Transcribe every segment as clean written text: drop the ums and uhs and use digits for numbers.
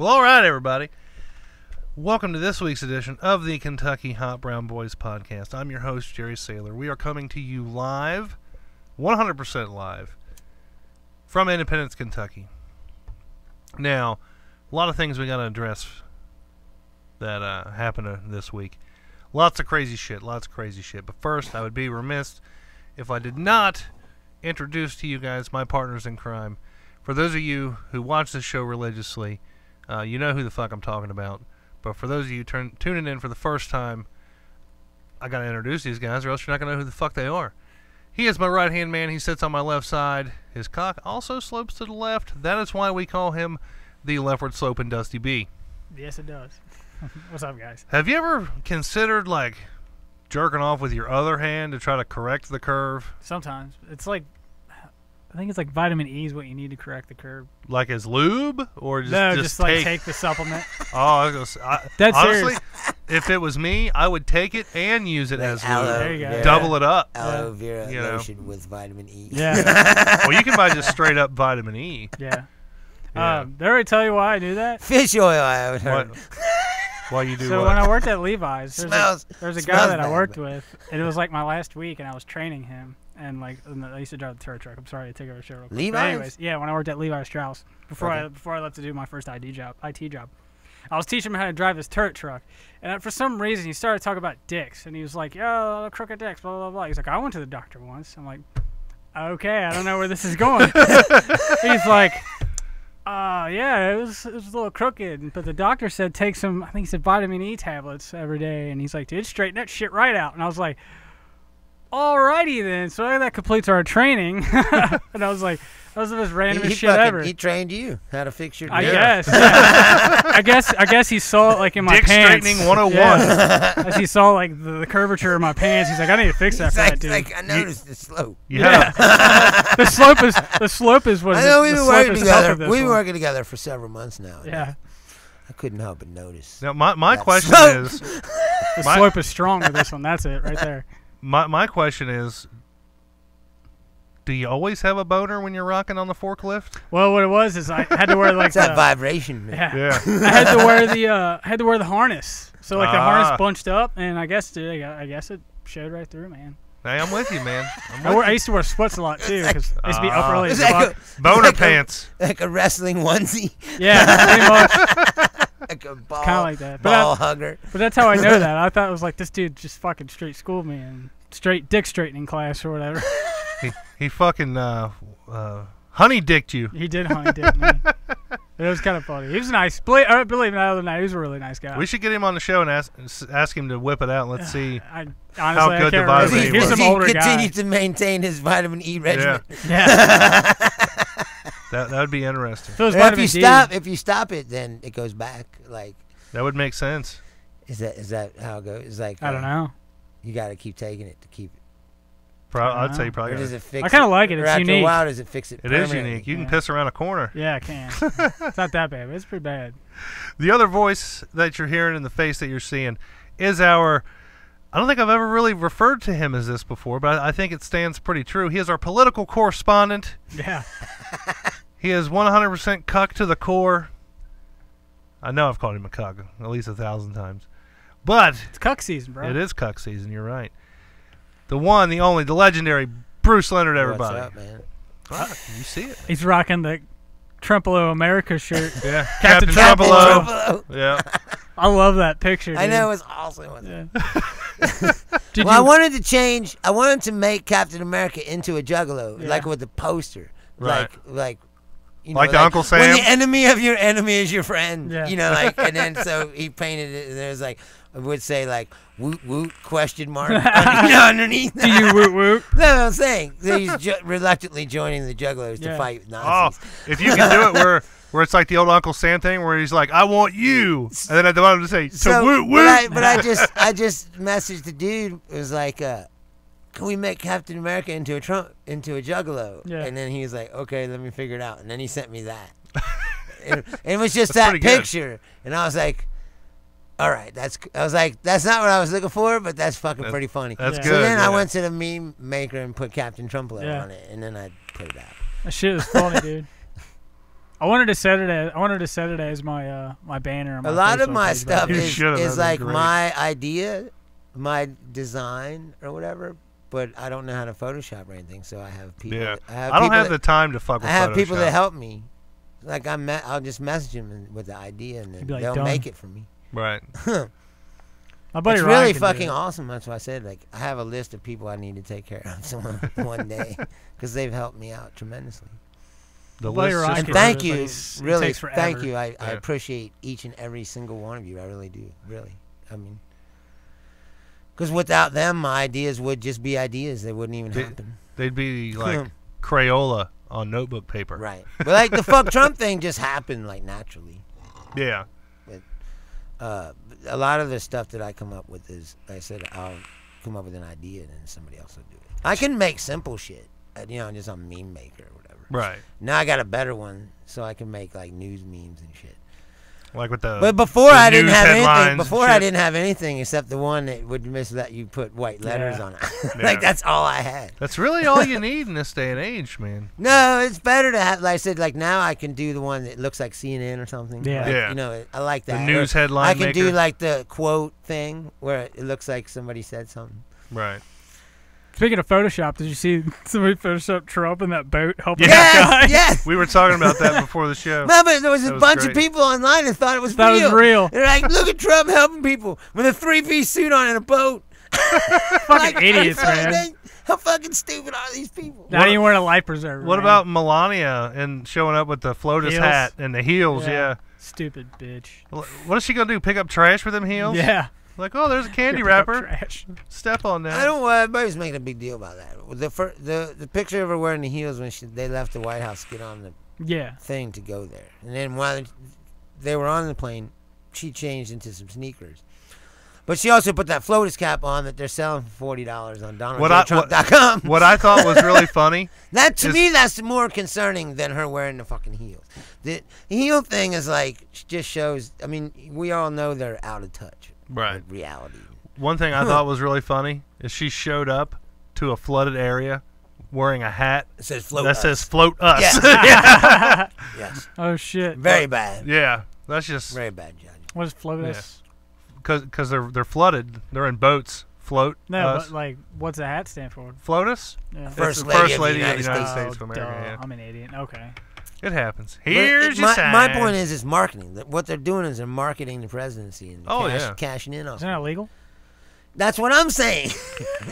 Well, all right, everybody. Welcome to this week's edition of the Kentucky Hot Brown Boys podcast. I'm your host, Jerry Saylor. We are coming to you live, 100% live, from Independence, Kentucky. Now, a lot of things we got to address that happened this week. Lots of crazy shit. But first, I would be remiss if I did not introduce to you guys my partners in crime. For those of you who watch this show religiously, you know who the fuck I'm talking about. But for those of you tuning in for the first time, I got to introduce these guys or else you're not going to know who the fuck they are. He is my right-hand man. He sits on my left side. His cock also slopes to the left. That is why we call him the leftward sloping Dusty B. Yes, it does. What's up, guys? Have you ever considered, like, jerking off with your other hand to try to correct the curve? Sometimes. It's like, I think it's like vitamin E is what you need to correct the curve. Like as lube? Or just, no, just like take the supplement. Oh, I was That's honestly, serious. if it was me, I would take it and use it like as aloe lube. There you go. Double it up. Aloe vera You know. lotion with vitamin E. Yeah. Well, you can buy just straight up vitamin E. Yeah. Yeah. Did I already tell you why I knew that? Fish oil, I have heard. Why you do So what? when I worked at Levi's, there's a guy smells that I bad, worked but- with, and it was like my last week, and I was training him, and I used to drive the turret truck. I'm sorry to take over the show real quick. But Levi's? anyways, yeah, when I worked at Levi Strauss, before Okay. I left to do my first IT job, I was teaching him how to drive his turret truck, and for some reason he started talking about dicks, and he was like, "Yo, crooked dicks, blah blah blah." He's like, "I went to the doctor once." I'm like, "Okay, I don't know where this is going." He's like, yeah, it was a little crooked, but the doctor said take some, I think he said vitamin E tablets every day, and he's like, dude, straighten that shit right out. And I was like, alrighty then. So that completes our training. And I was like, that was the most randomest shit ever. He trained you how to fix your I dick. guess. Yeah. I guess he saw it like in my Dick pants. straightening 101. Yeah. As he saw like the curvature of my pants, he's like, I need to fix that It's fat dude. like, I noticed the slope. Yeah. The slope is what I know we've the been slope working is tough together. of this We've been one. working together for several months now. Yeah. I couldn't help but notice. Now, my That question slope. is, The My- slope is strong with this one. That's it right there. my question is, do you always have a boner when you're rocking on the forklift? Well, what it was is I had to wear like It's that vibration. Man. yeah. Yeah. I had to wear the harness. So like the harness bunched up, and I guess it showed right through, man. Hey, I'm with you, man. I'm with I used to wear sweats a lot too because I used to be up early as It's like fuck. you. Boner like pants. like a wrestling onesie. Yeah, pretty much, Like a ball, kind of like that. ball hugger. But that's how I know that. I thought it was like this dude just fucking straight schooled me in straight dick straightening class or whatever. He fucking honey dicked you. He did honey dick me. It was kind of funny. He was nice. Believe it or not, the other night he was a really nice guy. We should get him on the show and ask him to whip it out. And let's see. I, honestly, How I good can't the remember. vitamin E Here's was. some older guy. Continue to maintain his vitamin E regimen. Yeah. That would be interesting. So it was If vitamin you D. stop it, then it goes back. Like, That would make sense. is that how it goes? It's like I don't know. You got to keep taking it to keep it. I'd say you Or probably. does Gotta, it fix I kind of like it. Or It's after unique. a while, does it fix it? it is permanently? unique. You can Yeah. piss around a corner. Yeah, I can. It's not that bad, but it's pretty bad. The other voice that you're hearing in the face that you're seeing is our. I don't think I've ever really referred to him as this before, but I think it stands pretty true. He is our political correspondent. Yeah. He is 100% cuck to the core. I know I've called him a cuck at least 1,000 times. But It's cuck season, bro. it is cuck season, you're right. The one, the only, the legendary Bruce Leonard, everybody. What's up, man? Ah, you see it. He's rocking the Trempolo America shirt. Yeah. Captain Trempolo. Trempolo. Yeah. I love that picture, dude. I know, it was awesome. Wasn't it? Yeah. Did Well, I you, wanted to change. I wanted to make Captain America into a Juggalo, Yeah. like with the poster, Right. like. You Like know, the Uncle Sam? When the enemy of your enemy is your friend. Yeah. You know, like, and then so he painted it, and there's like, it would say like, woot woot, question mark, underneath. do you woot woot? No, I'm saying. So he's reluctantly joining the Juggalos to Yeah. fight Oh, Nazis. if you can do it where it's like the old Uncle Sam thing where he's like, I want you. And then at the bottom to say, to woot woot. But I just messaged the dude. It was like, can we make Captain America into a Juggalo? Yeah. And then he was like, okay, let me figure it out. And then he sent me that. and it was just That's that pretty good. picture. And I was like, all right, I was like, that's not what I was looking for, but that's fucking pretty funny. That's Yeah. good. So then I yeah. went to the meme maker and put Captain Trumpelo Yeah. on it, and then I put it out. That shit is funny, dude. I wanted to set it as my my banner. On my A lot of Facebook my page, stuff but- is like my idea, my design or whatever, but I don't know how to Photoshop or anything. So I have people. Yeah. I don't have the time to fuck with I have Photoshop. people that help me. Like I'll just message them with the idea, and then be like, they'll "Done." make it for me. Right. My buddy It's Ryan really can do fucking it. awesome. That's why I said, like, I have a list of people I need to take care of one day because they've helped me out tremendously. The Buddy list Ryan just And can grows. do thank it, you, but it really, takes forever. thank you. I Yeah. appreciate each and every single one of you. I really do, really. I mean, because without them, my ideas would just be ideas. They wouldn't even happen. They'd be like Crayola on notebook paper. Right. But like the fuck Trump thing just happened like naturally. Yeah. A lot of the stuff that I come up with is, like I said, I'll come up with an idea and then somebody else will do it. I can make simple shit, just on Meme Maker or whatever. Right. Now I got a better one, so I can make like news memes and shit. Like with the. But before the I didn't news have anything. headlines Before and I shit. didn't have anything except the one that would just let you put white letters Yeah. on it. Yeah. Like that's all I had. That's really all you need in this day and age, man. No, it's better to have. Like I said, like now I can do the one that looks like CNN or something. Yeah. Like, Yeah. I like that. The news Or headline I can do maker. like the quote thing where it looks like somebody said something. Right. Speaking of Photoshop, did you see somebody Photoshop Trump in that boat helping that guy? Yes, yes. We were talking about that before the show. No, but there was That a was bunch great. of people online that thought it was That real. was real. They're like, look at Trump helping people with a three-piece suit on in a boat. Fucking idiots, man. How fucking stupid are these people? Not even wearing a life preserver. What man. about Melania and showing up with the floatus Heels? hat and the heels? Yeah. Stupid bitch. What is she gonna do? Pick up trash with them heels? Yeah. Like, oh, there's a candy Pick up wrapper. trash. Step on that. I don't know why everybody's making a big deal about that. The picture of her wearing the heels when they left the White House to get on the Yeah. thing to go there. And then while they were on the plane, she changed into some sneakers. But she also put that floatus cap on that they're selling for $40 on DonaldJTrump.com. What I thought was really funny. That to me, that's more concerning than her wearing the fucking heels. The heel thing is like just shows. I mean, we all know they're out of touch Right. with reality. One thing I thought was really funny is she showed up to a flooded area wearing a hat It says float. that us. says "Float Us." Yeah. Yes. Oh shit. Very bad. Yeah, that's just Very bad, Judge. What is floatus? because they're flooded. They're in boats. Float No, us. but like, what's the hat stand for? Floatus. Yeah. First the lady first of the lady of the United United States. States of America. Duh. Yeah. I'm an idiot. Okay. It happens. But Here's your sign. my point is, it's marketing. What they're doing is they're marketing the presidency and Oh, yeah. cashing in on. Isn't that illegal? That's what I'm saying.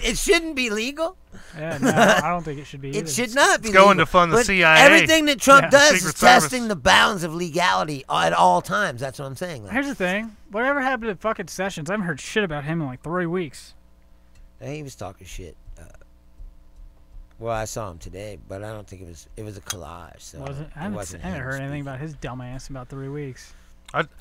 It shouldn't be legal. Yeah, no, I don't think it should be. It either. should not be It's going legal. to fund the But CIA. Everything that Trump Yeah. does Secret is testing Service. the bounds of legality at all times. That's what I'm saying. Like, Here's the thing. Whatever happened to fucking Sessions? I haven't heard shit about him in like 3 weeks. he was talking shit. Well, I saw him today, but I don't think it was a collage. So Was it? I wasn't haven't him heard anything speaking. about his dumbass in about 3 weeks.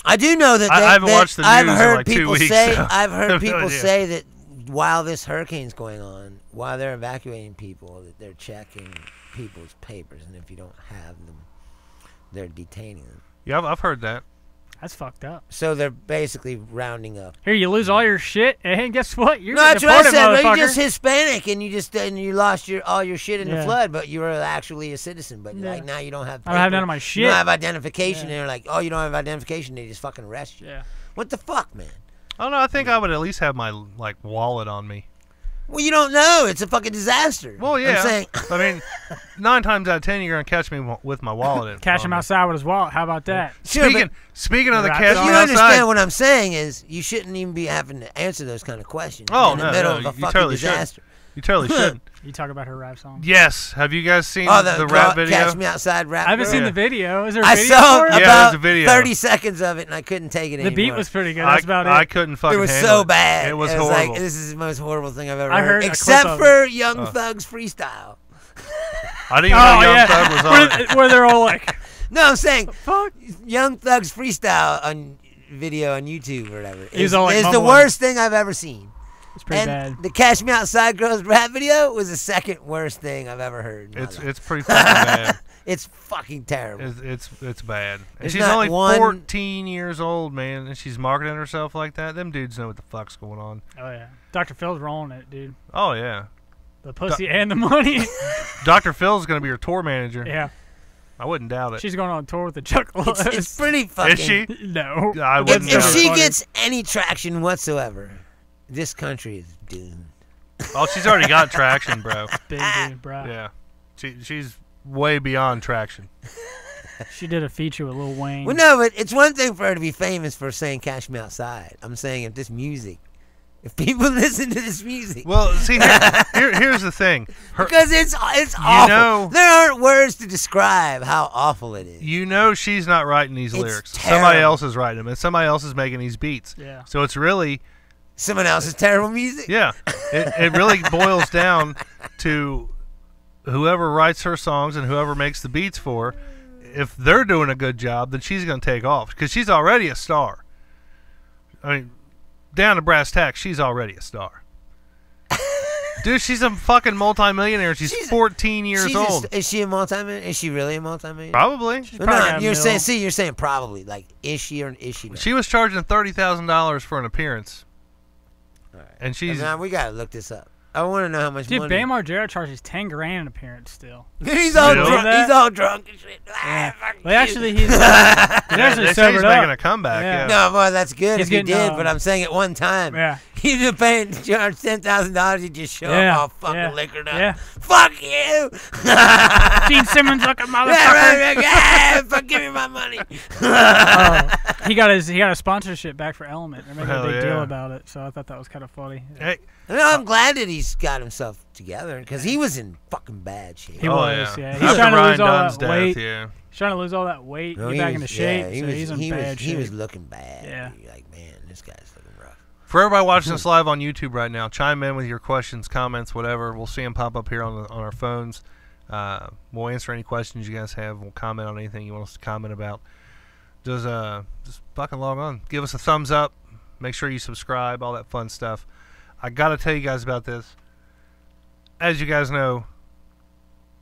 I do know that I haven't that watched the I've news in heard like 2 people weeks, say so I've I heard have no people idea. say that while this hurricane's going on, while they're evacuating people, that they're checking people's papers, and if you don't have them, they're detaining them. Yeah, I've heard that. That's fucked up. So they're basically rounding up. Here, you lose all your shit, and guess what? You're No, that's getting what I deported, said. Well, motherfucker. you're just Hispanic, and you lost all your shit in the Yeah. flood, but you were actually a citizen. But Yeah. like now you don't have. I don't have paper. none of my You shit. don't have identification. Yeah. And they're like, oh, you don't have identification. They just fucking arrest you. Yeah. What the fuck, man? I don't know. I think I would at least have my wallet on me. Well, you don't know. It's a fucking disaster. Well, yeah. I'm saying. I mean, 9 times out of 10, you're gonna catch me with my wallet. Cash him on me. outside with his wallet. How about that? Sure, Speaking of the Right. catch but me you outside. understand what I'm saying is you shouldn't even be having to answer those kind of questions Oh, in the no, middle no, of a you fucking totally shouldn't. disaster. You totally shouldn't. You talk about her rap song. Yes. Have you guys seen Oh, the the rap girl, video? Catch Me Outside rap. I haven't girl? seen Yeah. the video. Is there a I video saw for it? Yeah, about there's a video. 30 seconds of it, and I couldn't take it The anymore. beat was pretty good. That's about it. I couldn't fucking It was handle so it. bad. It was like, horrible. this is the most horrible thing I've ever I heard. heard a clip Except of for Young Thug's freestyle. I didn't even know Young Thug was on it. where they're all like, No, I'm saying fuck. Young Thug's freestyle on video on YouTube or whatever He's is, all, like, is the mumbling. worst thing I've ever seen. It's pretty And bad. the Catch Me Outside Girls rap video was the second worst thing I've ever heard. in my life. It's pretty fucking bad. It's fucking terrible. It's bad. And There's she's not only one- 14 years old, man, and she's marketing herself like that. Them dudes know what the fuck's going on. Oh yeah, Dr. Phil's rolling it, dude. Oh yeah. The pussy and the money. Dr. Phil's gonna be your tour manager. Yeah. I wouldn't doubt it. She's going on tour with the Juggalos. It's pretty fucking. Is she? No. I wouldn't If doubt she it. gets any traction whatsoever, this country is doomed. Oh, she's already got traction, bro. Big dude, bro. Yeah. She's way beyond traction. She did a feature with Lil Wayne. Well, no, but it's one thing for her to be famous for saying "Cash Me Outside." I'm saying if people listen to this music. Well, see, here's the thing. Because it's awful. There aren't words to describe how awful it is. You know she's not writing these lyrics. Terrible. Somebody else is writing them, and somebody else is making these beats. Yeah. So it's really... Someone else's terrible music? Yeah. It really boils down to whoever writes her songs and whoever makes the beats for her. If they're doing a good job, then she's going to take off. Because she's already a star. I mean, down to brass tacks, she's already a star. Dude, she's a fucking multimillionaire. She's 14 years old. Is she a multimillionaire? Is she really a multimillionaire? Probably. You're saying probably. Like, is she or is she not? She was charging $30,000 for an appearance. All right. And she's... Now, we got to look this up. I want to know how much Dude, money. Bam Margera charges $10,000 an appearance still. He's all drunk. He's all drunk and shit. Yeah. Well, actually, he's actually they say sobered he's up. making a comeback. Yeah. No, well, that's good if he getting, did, but I'm saying at one time. Yeah. He's just paying charge $10,000. He just show up all fucking liquored up. Yeah. Fuck you. Gene Simmons looking motherfucker. Yeah, fuck, give me my money. He got a sponsorship back for Element. They're making a big deal yeah. about it, so I thought that was kind of funny. Hey. No, I'm glad that he's got himself together because he was in fucking bad shape. He was, yeah. He's After trying to Ryan lose all Dunn's that weight. yeah. He's trying to lose all that weight, No, get back into shape, so he's in bad shape. He was looking bad. Yeah. You're like, man, this guy's looking rough. For everybody watching us live on YouTube right now, chime in with your questions, comments, whatever. We'll see them pop up here on our phones. We'll answer any questions you guys have. We'll comment on anything you want us to comment about. Just fucking log on. Give us a thumbs up. Make sure you subscribe, all that fun stuff. I got to tell you guys about this. As you guys know,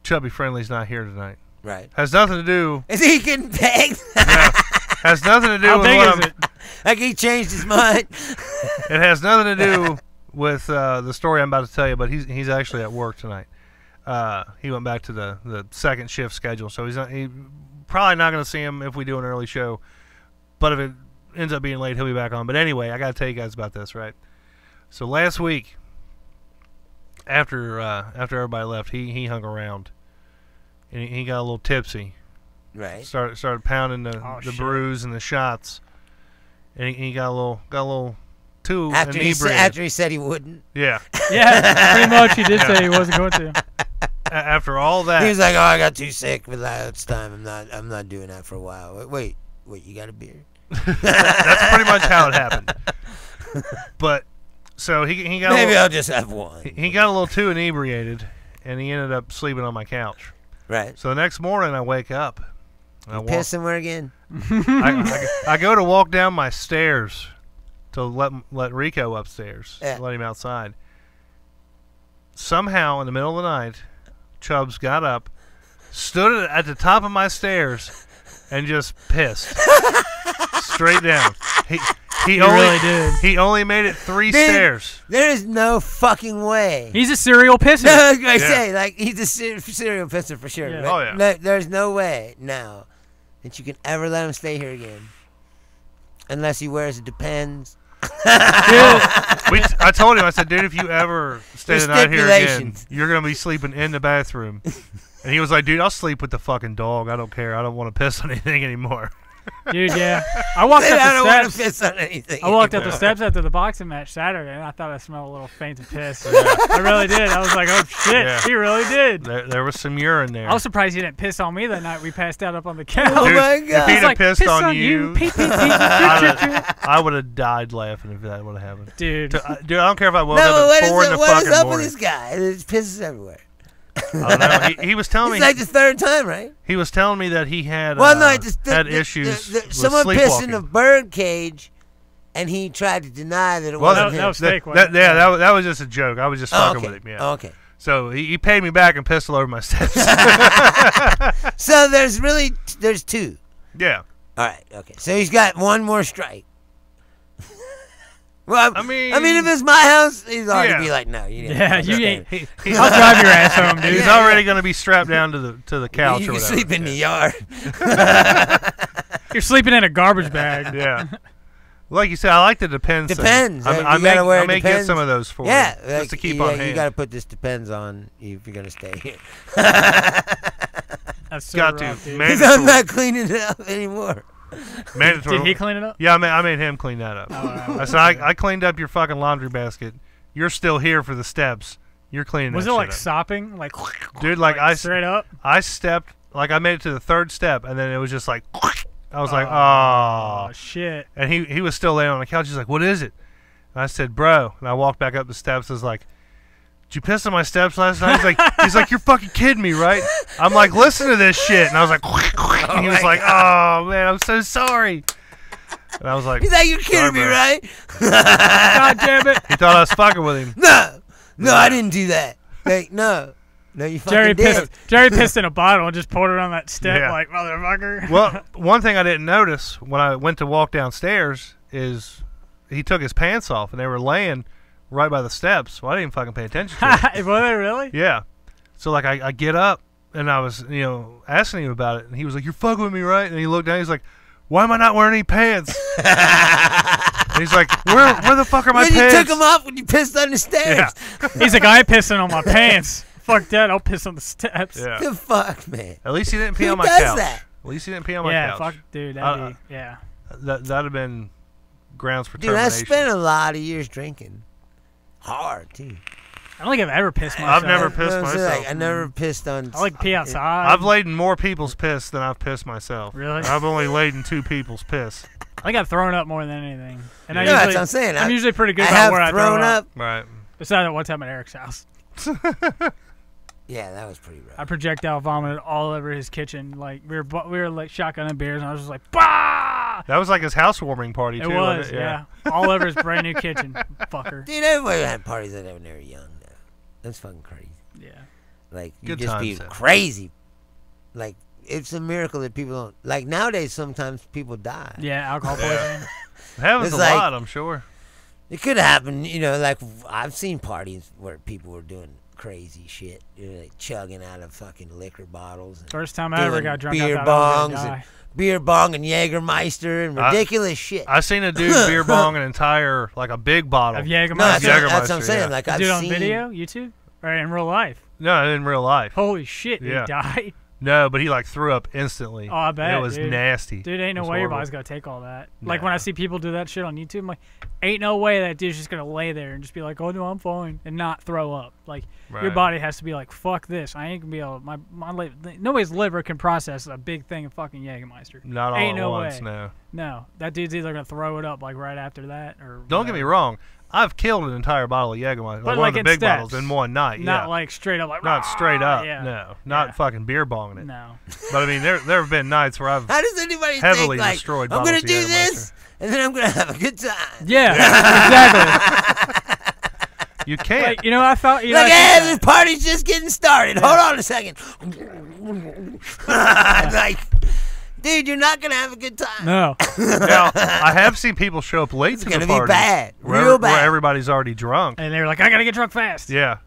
Chubby Friendly's not here tonight. Right. Has nothing to do... Is he getting pegged? No, has nothing to do How with big what is I'm... it? Like he changed his mind. It has nothing to do with the story I'm about to tell you, but he's actually at work tonight. He went back to the second shift schedule, so he probably not going to see him if we do an early show. But if it ends up being late, he'll be back on. But anyway, I got to tell you guys about this, right? So last week, after everybody left, he hung around, and he got a little tipsy. Right. Started pounding the brews and the shots, and he got a little too inebriated. After he said he wouldn't. Yeah. Yeah, pretty much he did say he wasn't going to. After all that, he was like, "Oh, I got too sick for last time. I'm not doing that for a while." Wait, you got a beer? That's pretty much how it happened. But so he got I'll just have one. He got a little too inebriated, and he ended up sleeping on my couch. Right. So the next morning, I wake up. You piss somewhere again? I go to walk down my stairs to let Rico upstairs, let him outside. Somehow, in the middle of the night, Chubbs got up, stood at the top of my stairs, and just pissed straight down. He really did. He only made it 3 stairs. There is no fucking way. He's a serial pisser. No, I was going to say, like, he's a serial pisser for sure. Yeah. Right? Oh, yeah. No, there's no way now that you can ever let him stay here again. Unless he wears it depends. I told him, I said, dude, if you ever stay the night here again, you're going to be sleeping in the bathroom. And he was like, dude, I'll sleep with the fucking dog. I don't care. I don't want to piss on anything anymore. Dude, yeah. I walked up the steps. I don't want to piss on anything. I walked up the steps after the boxing match Saturday, and I thought I smelled a little faint of piss. I really did. I was like, oh, shit. Yeah. He really did. There was some urine there. I was surprised he didn't piss on me that night we passed out up on the couch. Oh, Dude, my God. If he'd have pissed piss on you, I would have died laughing if that would have happened. Dude, I don't care if I woke up at 4 in the what fucking is up morning. with this guy? There's pisses everywhere. I don't know. He was telling It's me. like the third time, right? He was telling me that he had had issues with someone pissed in sleepwalking. a bird cage, and he tried to deny that it Well, wasn't him. that was fake, wasn't it? that was just a joke. I was just fucking okay. with him. Yeah. Oh, okay. So he paid me back and pissed all over my steps. So there's 2. Yeah. All right. Okay. So he's got one more strike. Well, I mean, if it's my house, he's already be like, no, you didn't. You ain't. I'll drive your ass home, dude. He's already going to be strapped down to the couch you or whatever. sleep in the yard. You're sleeping in a garbage bag. Yeah. Like you said, I like the Depends. Depends. I may get some of those for you. Just to keep on hand. You got to put this Depends on if you're going to stay here. That's so got rough, to. dude. Because I'm not cleaning it up anymore. Mandatory. Did he clean it up? Yeah, I made him clean that up. Oh, I said, I cleaned up your fucking laundry basket. You're still here for the steps. You're cleaning Was that it like shit up. sopping? Like, dude, like straight up? I stepped, like I made it to the third step, and then it was just like, I was like, oh. Shit. And he was still laying on the couch. He's like, what is it? And I said, bro. And I walked back up the steps. I was like, did you piss on my steps last night? He's like, you're fucking kidding me, right? I'm like, listen to this shit. And I was like, and he was like, oh, man, I'm so sorry. And I was like, he's like, you're kidding me, right? God damn it. He thought I was fucking with him. No, I didn't do that. Like, no, you fucking did. Jerry pissed in a bottle and just poured it on that step, Yeah. like, motherfucker. Well, one thing I didn't notice when I went to walk downstairs is he took his pants off, and they were laying right by the steps. Well, I didn't even fucking pay attention to it. Were they really? Yeah. So, like, I get up, and I was, asking him about it, and he was like, you're fucking with me, right? And he looked down, he's like, why am I not wearing any pants? And he's like, where the fuck are my pants? You took them off when you pissed on the stairs. Yeah. He's like, I ain't pissing on my pants. Fuck that, I'll piss on the steps. Yeah. The fuck, man. At least he didn't pee on my does couch. that? At least he didn't pee on my Yeah, couch. fuck, dude, that'd be, That'd have been grounds for Dude, I termination. spent a lot of years drinking. Hard, too. I don't think I've ever pissed myself. I've never pissed myself. I never pissed on... I like pee outside. I've laid in more people's piss than I've pissed myself. Really? I've only laid in 2 people's piss. I think I've thrown up more than anything. And Yeah. That's what I'm saying. I'm usually pretty good I about have where I throw thrown up. Right. Besides that one time at Eric's house. Yeah, that was pretty rough. I projectile vomited all over his kitchen. Like we were like shotgunning beers, and I was just like, bah! That was like his housewarming party, too. It was, wasn't it? yeah. All over his brand new kitchen, fucker. Dude, everybody had parties like that when they were young. Now. That's fucking crazy. Yeah. Like, you Good just times, be though. crazy. Like, it's a miracle that people don't... Like, nowadays, sometimes people die. Yeah, alcohol poisoning. It happens It's a like- lot, I'm sure. It could happen, like, I've seen parties where people were doing crazy shit. Like, chugging out of fucking liquor bottles. And First time I ever doing got drunk, beer I thought I was bongs gonna and die. beer bong and Jägermeister and ridiculous shit. I seen a dude beer bong an entire, like a big bottle. Of Jägermeister. No, that's Jägermeister, what I'm saying. yeah. Like, You I've did it on seen... video, YouTube, or in real life? No, in real life. Holy shit, Yeah. he died. No, but he like threw up instantly. Oh, I bet, And it was dude. nasty. Dude, ain't no It was way your horrible. body's gonna take all that. Like Nah. when I see people do that shit on YouTube, I'm like, ain't no way that dude's just gonna lay there and just be like, oh no, I'm fine, and not throw up. Like your Right. body has to be like, fuck this. I ain't gonna be able. Nobody's liver can process a big thing of fucking Jägermeister. Not all Ain't at no once, way. no. No, that dude's either gonna throw it up like right after that, or Don't get me wrong. I've killed an entire bottle of Jägermeister, But one like of the in big steps. bottles in one night. Not yeah. like straight up, like Not straight up. Yeah. No, not Yeah. fucking beer bonging it. No. But I mean, there have been nights where I've How does anybody heavily think, like, destroyed I'm going bottles to of do Jägermeister. this, and then I'm going to have a good time? Yeah, exactly. You can't. Like, you know, I thought, you Like, know, I hey, think the party's just getting started. Hold on a second. Like, dude, you're not going to have a good time. no. Now, I have seen people show up late It's to going the to be party. bad. Where, Real bad. Where everybody's already drunk. And they were like, I gotta get drunk fast. Yeah.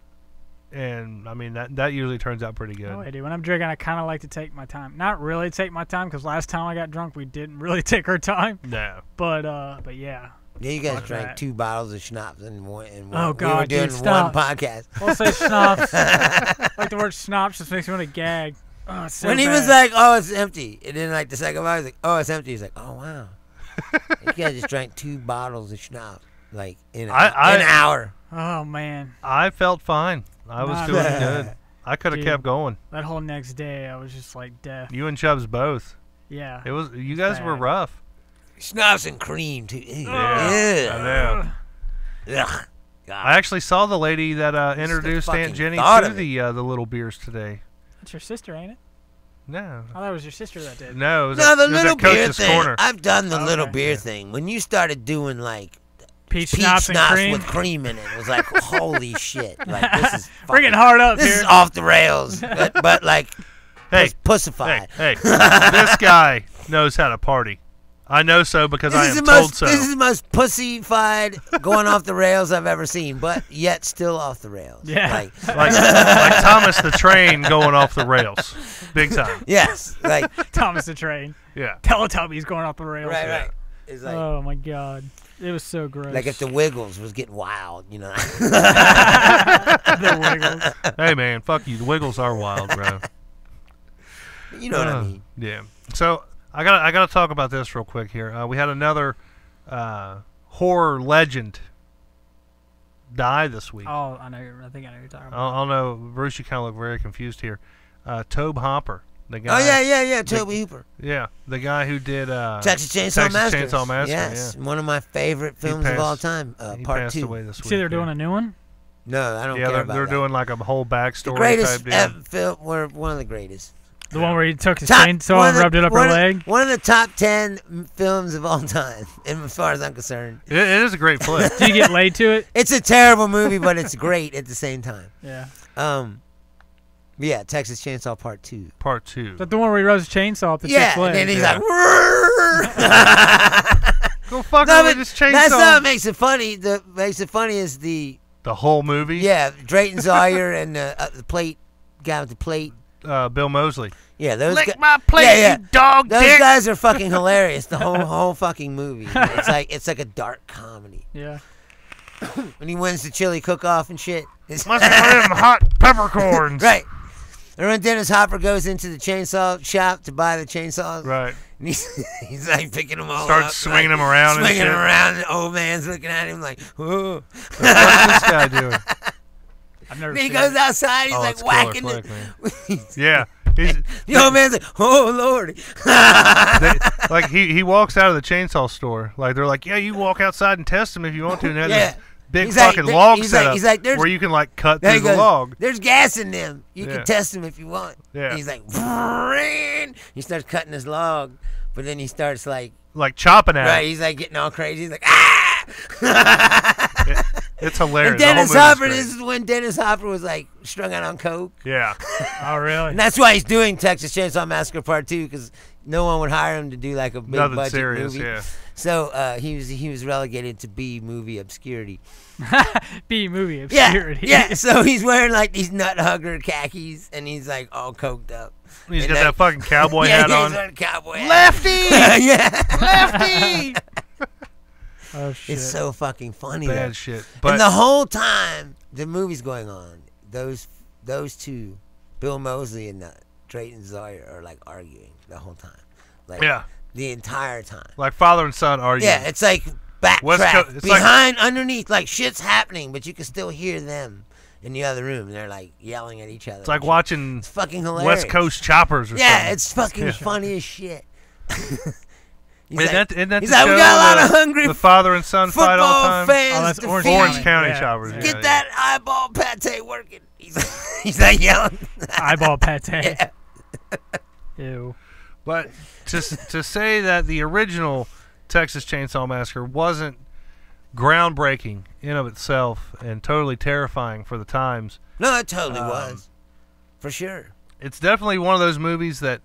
And, I mean, that usually turns out pretty good. Oh, I do. When I'm drinking, I kind of like to take my time. Not really take my time, because last time I got drunk, we didn't really take our time. No. But yeah. Yeah, you guys Fuck drank that. 2 bottles of schnapps in one. Oh, we God, were doing dude, stop. one podcast. We'll say schnapps. Like the word schnapps just makes me want to gag. Oh, it's so When he was bad. like, "Oh, it's empty," and then like the second bottle, he's like, "Oh, it's empty." He's like, "Oh, wow." You guys just drank 2 bottles of schnapps like in an hour. Oh, man. I felt fine. I was Nah, doing man. good. I could have Dude. kept going. That whole next day, I was just like death. You and Chubbs both. Yeah. It was. You guys were Bad. rough. Schnapps and cream too. Yeah. I know. Ugh. God. I actually saw the lady that introduced fucking Aunt Jenny thought to of the little beers today. That's your sister, ain't it? No. I thought it was your sister that did. No, it was No, at, the it was little at beer Coach's thing. Corner. I've done the little Okay. beer Yeah. thing. When you started doing like Peach peach schnapps and cream. with cream in it, it was like, holy shit! Like this is Bring it fucking- hard up This here. is off the rails, but like Hey, pussified. hey, this guy knows how to party. I know so because I am told so. This is the most pussy-fied going off the rails I've ever seen, but yet still off the rails. Yeah. Like Thomas the Train going off the rails. Big time. Yes. Like Thomas the Train. Yeah. Teletubbies going off the rails. Right. It's like, oh, my God. It was so gross. like if the Wiggles was getting wild, you know. The Wiggles. Hey, man, fuck you. The Wiggles are wild, bro. You know what I mean. Yeah. So I gotta talk about this real quick here. We had another horror legend die this week. Oh, I think I know who you're talking about. I don't know, Bruce. You kind of look very confused here. Toby Hooper, the guy. Oh yeah. Toby Hooper. Yeah, the guy who did Texas Chainsaw Massacre. Chainsaw Massacre. Yes, yeah. one of my favorite films of all time. He Part passed 2. away this week. See, they're doing a new one. No, I don't care about they're that. doing like a whole backstory. The greatest type deal. film. We're one of the greatest. The one where he took his chainsaw and rubbed it up her leg? One of the top 10 films of all time, as far as I'm concerned. It is a great flick. Did you get laid to it? It's a terrible movie, but it's great at the same time. Yeah. Yeah, Texas Chainsaw Part 2. Part 2. Is that the one where he rubs his chainsaw up the chick's leg? And then he's Yeah. like, Go fuck no, with but this chainsaw. that's not what makes it funny. The makes it funny is the whole movie. yeah, Drayton Sawyer and the plate guy with the plate. Bill Moseley. Yeah, those Lick my plate, you dog Those dick. guys are fucking hilarious. The whole fucking movie. It's like a dark comedy. Yeah. When he wins the chili cook-off and shit. Must have them hot peppercorns. Right. And when Dennis Hopper goes into the chainsaw shop to buy the chainsaws, Right. and he's like picking them all up. Starts swinging them around and Swinging shit. them around, and the old man's looking at him like, whoa. What's this guy doing? I've never And he seen goes it. outside, he's Oh, like it's killer whacking flick, it. man. Yeah. He's, The old man's like, oh, Lordy. like he walks out of the chainsaw store. Like they're like, yeah, you walk outside and test them if you want to. And they have Yeah. this big He's like, fucking log he's set like- up he's like, there's- where you can like cut There through he the goes, log. there's gas in them. You Yeah. can test them if you want. Yeah. He's like, he starts cutting his log, but then he starts like, Chopping at right, it. he's like getting all crazy. He's like, ah! It's hilarious. And Dennis The whole movie's Hopper, great. this is when Dennis Hopper was like strung out on coke. Yeah. Oh, really? And that's why he's doing Texas Chainsaw Massacre Part 2, because no one would hire him to do like a big Nothing budget serious, movie. yeah. So he was relegated to B movie obscurity. B movie Yeah, obscurity. yeah. So he's wearing like these nut hugger khakis, and he's like all coked up. He's And got that fucking cowboy hat yeah, on. he's wearing a cowboy hat. Lefty! Yeah, Lefty! Oh, shit. it's so fucking funny. Bad though. shit. But And the whole time the movie's going on, those two, Bill Moseley and Drayton Sawyer, are like arguing the whole time. Like, yeah, the entire time. like father and son arguing. Yeah, it's like West backtrack, Coast- it's like- behind, underneath, like shit's happening, but you can still hear them in the other room. And they're like yelling at each other. It's like watching It's fucking hilarious. West Coast choppers or something. Yeah, it's fucking Yeah. funny as shit. He's Isn't like, that he's the like, we show, got a lot of hungry the father and son fight all the football time? fans. Oh, that's to Orange feed. Orange County Yeah. choppers. Yeah. Yeah, Get that eyeball pate working. He's like yelling. Eyeball pate. Yeah. Ew. But to say that the original Texas Chainsaw Massacre wasn't groundbreaking in of itself and totally terrifying for the times, No, it totally was. For sure. it's definitely one of those movies that,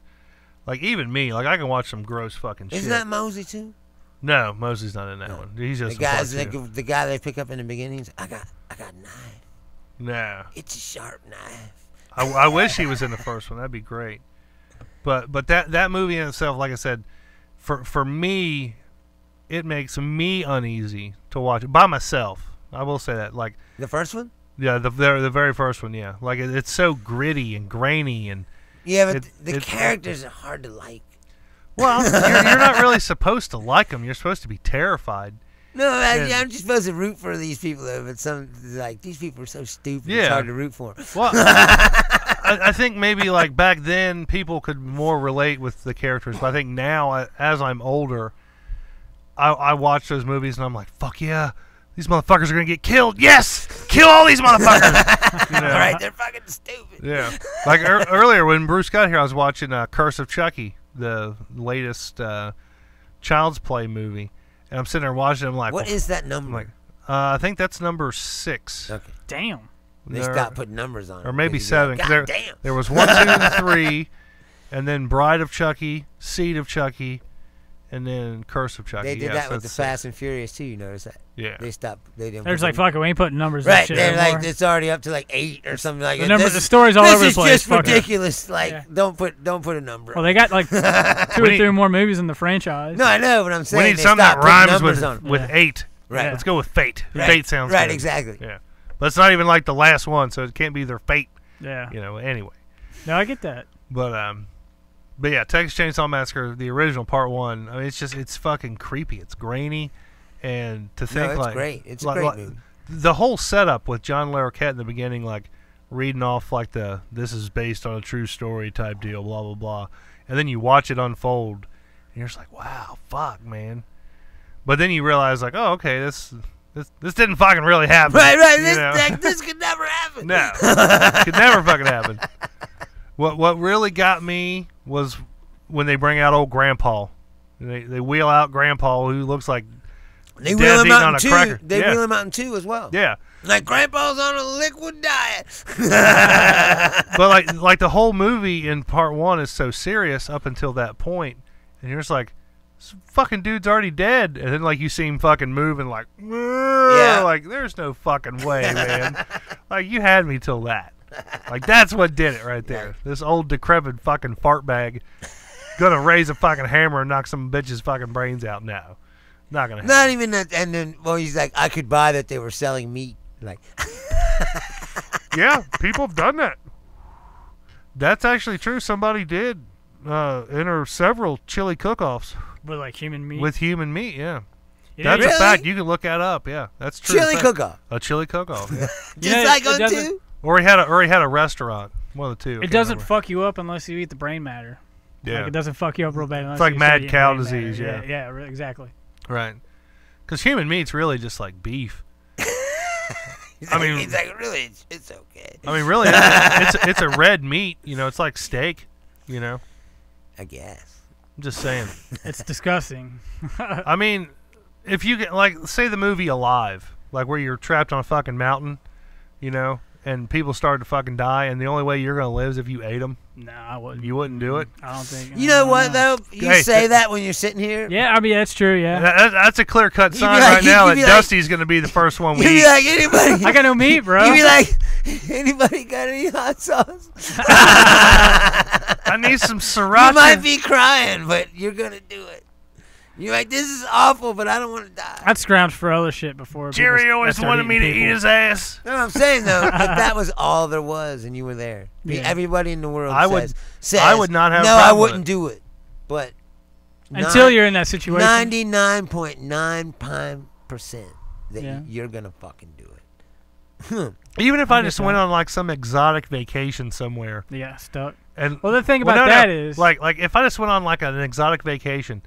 like, even me, like, I can watch some gross fucking shit. Isn't that Mosey too? No, Mosley's not in that one. He's just The guy they pick up in the beginning. I got a knife. No. It's a sharp knife. I wish he was in the first one. That'd be great. But that movie in itself, like I said, for me, it makes me uneasy to watch it by myself. I will say that. Like, The first one? yeah, the very first one, yeah. Like, it's so gritty and grainy and Yeah, but the it- characters are hard to like. well, you're not really supposed to like them. You're supposed to be terrified. No, Yeah. I'm just supposed to root for these people, though. But these people are so stupid. Yeah. It's hard to root for. Well, I think maybe like back then people could more relate with the characters, but I think now as I'm older, I watch those movies and I'm like, fuck yeah, these motherfuckers are gonna get killed. Yes, kill all these motherfuckers. You know? All right, they're fucking stupid. Yeah. Like earlier when Bruce got here, I was watching Curse of Chucky, the latest Child's Play movie, and I'm sitting there watching. I'm like, What is that number? I'm like, I think that's number 6. Okay. Damn. They There- stopped putting numbers on it. or maybe because you're 7. like, 'cause God damn. there was 1, 2, and 3, and then Bride of Chucky, Seed of Chucky, and then Curse of Chucky. They did that with the 6. Fast and Furious too. You notice that? Yeah. They stopped. They didn't. They're just like, them- fuck it, we ain't putting numbers. Right. And shit They're anymore. like, it's already up to like 8 or something like the that. the story's all over the place. This is just Fuck it. ridiculous. Like, Yeah. don't put a number. Well, they got like 2 or 3 more movies in the franchise. No, I know, but I'm saying We need they something that stopped putting rhymes numbers with on 'em. with Yeah. 8. Right. Let's go with Fate. Right. Fate sounds right. good. Exactly. Yeah. But it's not even like the last one, so it can't be their fate. Yeah. Anyway. No, I get that. But yeah, Texas Chainsaw Massacre, the original part 1. I mean, it's fucking creepy. It's grainy, and to think it's like great. It's a like, great like, movie. the whole setup with John Larroquette in the beginning, like reading off like this is based on a true story type deal, blah blah blah, and then you watch it unfold, and you're just like, wow, fuck, man. But then you realize like, oh, okay, this didn't fucking really happen. Right. This could never happen. No, could never fucking happen. What really got me was when they bring out old Grandpa. They wheel out Grandpa, who looks like They Dad's wheel him eating on out a in cracker. 2. They Yeah. wheel him out in 2 as well. yeah. Like Grandpa's on a liquid diet. But like the whole movie in part 1 is so serious up until that point, and you're just like, this fucking dude's already dead, and then like you see him fucking moving like, Yeah. like there's no fucking way, man. Like you had me till that. Like that's what did it right there. This old decrepit fucking fart bag gonna raise a fucking hammer and knock some bitch's fucking brains out. No, not gonna happen. Not even that. And then, well, he's like, I could buy that they were selling meat. Like, Yeah, people have done that. That's actually true. Somebody did enter several chili cook-offs With like human meat. with human meat. Yeah, You know, that's Really? a fact. You can look that up. Yeah, that's true. chili Fact. cook-off. A chili cook-off. Yeah. Just know, like it on doesn't- 2. or he had a restaurant. One of the two. I it can't doesn't remember. fuck you up unless you eat the brain matter. Yeah, Like, it doesn't fuck you up real bad unless like you mad start eating cow brain disease, matter. yeah. Yeah, exactly. right. Because human meat's really just like beef. I mean- he's like, really, it's okay. I mean, really, it's a red meat. It's like steak. I guess. I'm just saying. It's disgusting. I mean, if you get like, say the movie Alive, like where you're trapped on a fucking mountain, and people start to fucking die, and the only way you're gonna live is if you ate them. No, I wouldn't. You wouldn't do it. I don't think. You know what, no. though? You Hey, say that when you're sitting here. Yeah, I mean that's true. Yeah. That's a clear cut You'd be sign like- right now you'd that be like- Dusty's gonna be the first one we You'd be eat. like, anybody. I got no meat, bro. You'd be like, anybody got any hot sauce? I need some sriracha. You might be crying, but you're going to do it. You're like, this is awful, but I don't want to die. I'd scrounge for other shit before. Jerry people always start wanted me to eating eat people. his ass. No, I'm saying, though, if that was all there was and you were there. Yeah. Everybody in the world I would- says, I would not have a no, I problem with wouldn't do it. But Until you're in that situation. 99.95% that Yeah. you're going to fucking do it. Even if I get just that. went on like some exotic vacation somewhere, Yeah, stuck. and Well, the thing Well, about no, that no. is, like if I just went on like an exotic vacation,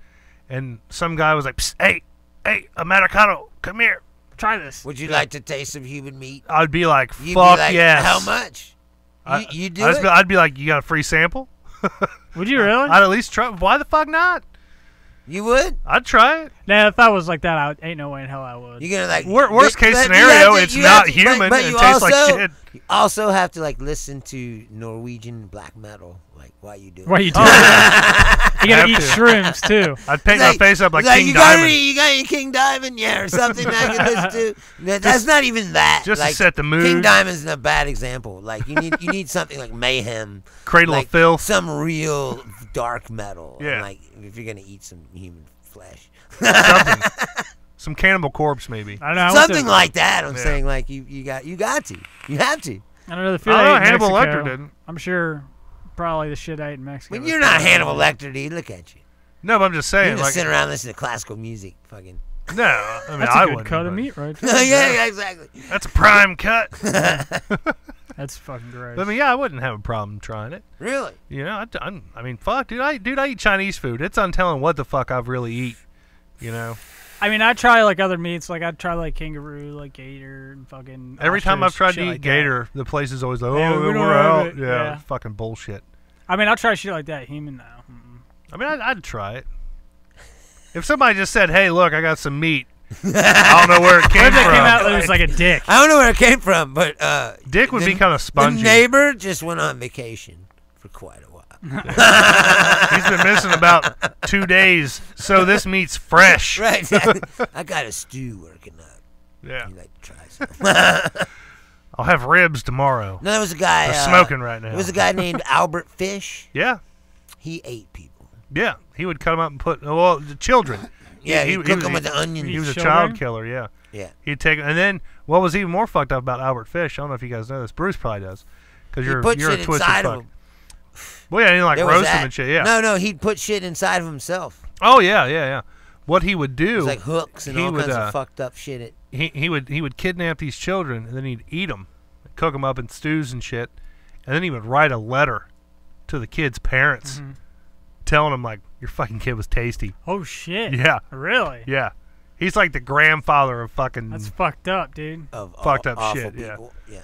and some guy was like, Psst, hey, Americano, come here. try this. Would you like to taste some human meat? I'd be like, You'd fuck be like, yes. How much? You do it? I'd be like, you got a free sample? Would you really? I'd at least try. Why the fuck not? You would? I'd try it. Now, if I was like that, ain't no way in hell I would. You're gonna like Worst case but you scenario, have to- it's you not have to- human. But It you tastes like also, shit. You also have to like listen to Norwegian black metal. Like, why you do it? What you do? Oh, You Have gotta eat to. shrooms too. I'd paint my face up like King you Diamond. you got any King Diamond? Yeah, or something I can listen to. That's not even that. just to like, set the mood. King Diamond's a bad example. Like you need something like Mayhem, Cradle like of Filth. some real dark metal. Yeah. Like if you're gonna eat some human flesh. Something. Some Cannibal Corpse, maybe. I don't know. I went Something to- like that. I'm Yeah. saying like you got to. You have to. I don't know. The food I I don't know. ate in Hannibal Mexico, Lecter didn't. I'm sure probably the shit I ate in Mexico. When was you're not probably- Hannibal Lecter, dude. Look at you. No, but I'm just You saying. just Like, sit around and listen to classical music. Fucking. no, I mean That's I a good wouldn't. cut of but meat, right? yeah, exactly. That's a prime cut. That's fucking gross. But I mean, yeah, I wouldn't have a problem trying it. Really? I mean, fuck, dude. I eat Chinese food. It's untelling what the fuck I've really eat. I mean, I'd try like other meats. Like I'd try like kangaroo, like gator, and fucking. Every time I've ostrich, tried shit to eat like that. gator, the place is always like, oh, Yeah, we don't we're have out. it. Yeah, Yeah. it's fucking bullshit. I mean, I'll try shit like that. Human now. I mean, I'd try it. If somebody just said, hey, look, I got some meat. I don't know where it came What if that from. came out and it was like a dick? I don't know where it came from, but Dick would be kind of spongy. The neighbor just went on vacation for quite a while. He's been missing about 2 days, so this meat's fresh. Right. I got a stew working up. Yeah. You like to try some? I'll have ribs tomorrow. No, there was a guy. They're smoking right now. There was a guy named Albert Fish. Yeah. He ate people. Yeah. He would cut them up and put, the children. Yeah, he'd cook them with the onions. He was a Children? child killer, yeah. Yeah. He'd take, and then what was even more fucked up about Albert Fish, I don't know if you guys know this, Bruce probably does, because you're a twisted inside fuck. Of him. Well, yeah, he like There was roast him that. and shit, yeah. No, he'd put shit inside of himself. Oh, yeah. What he would do, It was like hooks and all kinds of fucked up shit. He would kidnap these children, and then he'd eat them, cook them up in stews and shit, and then he would write a letter to the kids' parents, telling them like, your fucking kid was tasty. Oh shit. Yeah. Really? Yeah. He's like the grandfather of fucking That's fucked up, dude. Of fucked up awful shit. people. Yeah.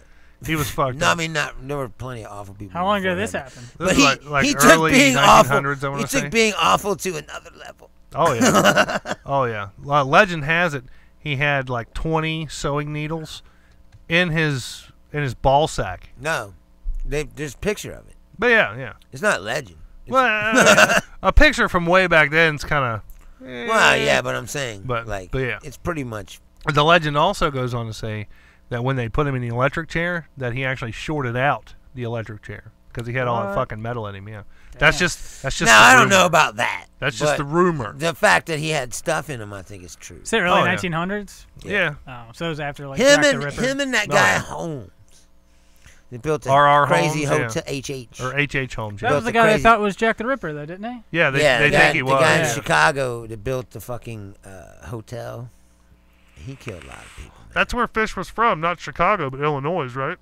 He was fucked No, up. I mean, there were plenty of awful people. How long ago before did this that. happen? This But is like he early took being 1900s, awful. I want He to say. took being awful to another level. Oh yeah. Oh yeah. Legend has it he had like 20 sewing needles in his ball sack. No, there's a picture of it. But yeah. It's not legend. Well, a picture from way back then is kind of. Well, yeah, but I'm saying, But yeah. it's pretty much. The legend also goes on to say that when they put him in the electric chair, that he actually shorted out the electric chair because he had all that What? fucking metal in him. Yeah, that's just. Now the I don't rumor. know about that. That's just but the rumor. The fact that he had stuff in him, I think, is true. Is it early Oh, yeah. 1900s? Yeah. Oh, so it was after like Him Jack the Ripper. and that Oh, guy yeah. Holmes. They built a R.R. crazy Holmes, hotel. H.H. Or H.H. Holmes. That Yeah. was the the guy they crazy- thought was Jack the Ripper, though, didn't they? Yeah, they the think guy, he the was. guy yeah. in Chicago that built the fucking hotel. He killed a lot of people. That's where Fish was from, not Chicago, but Illinois, right?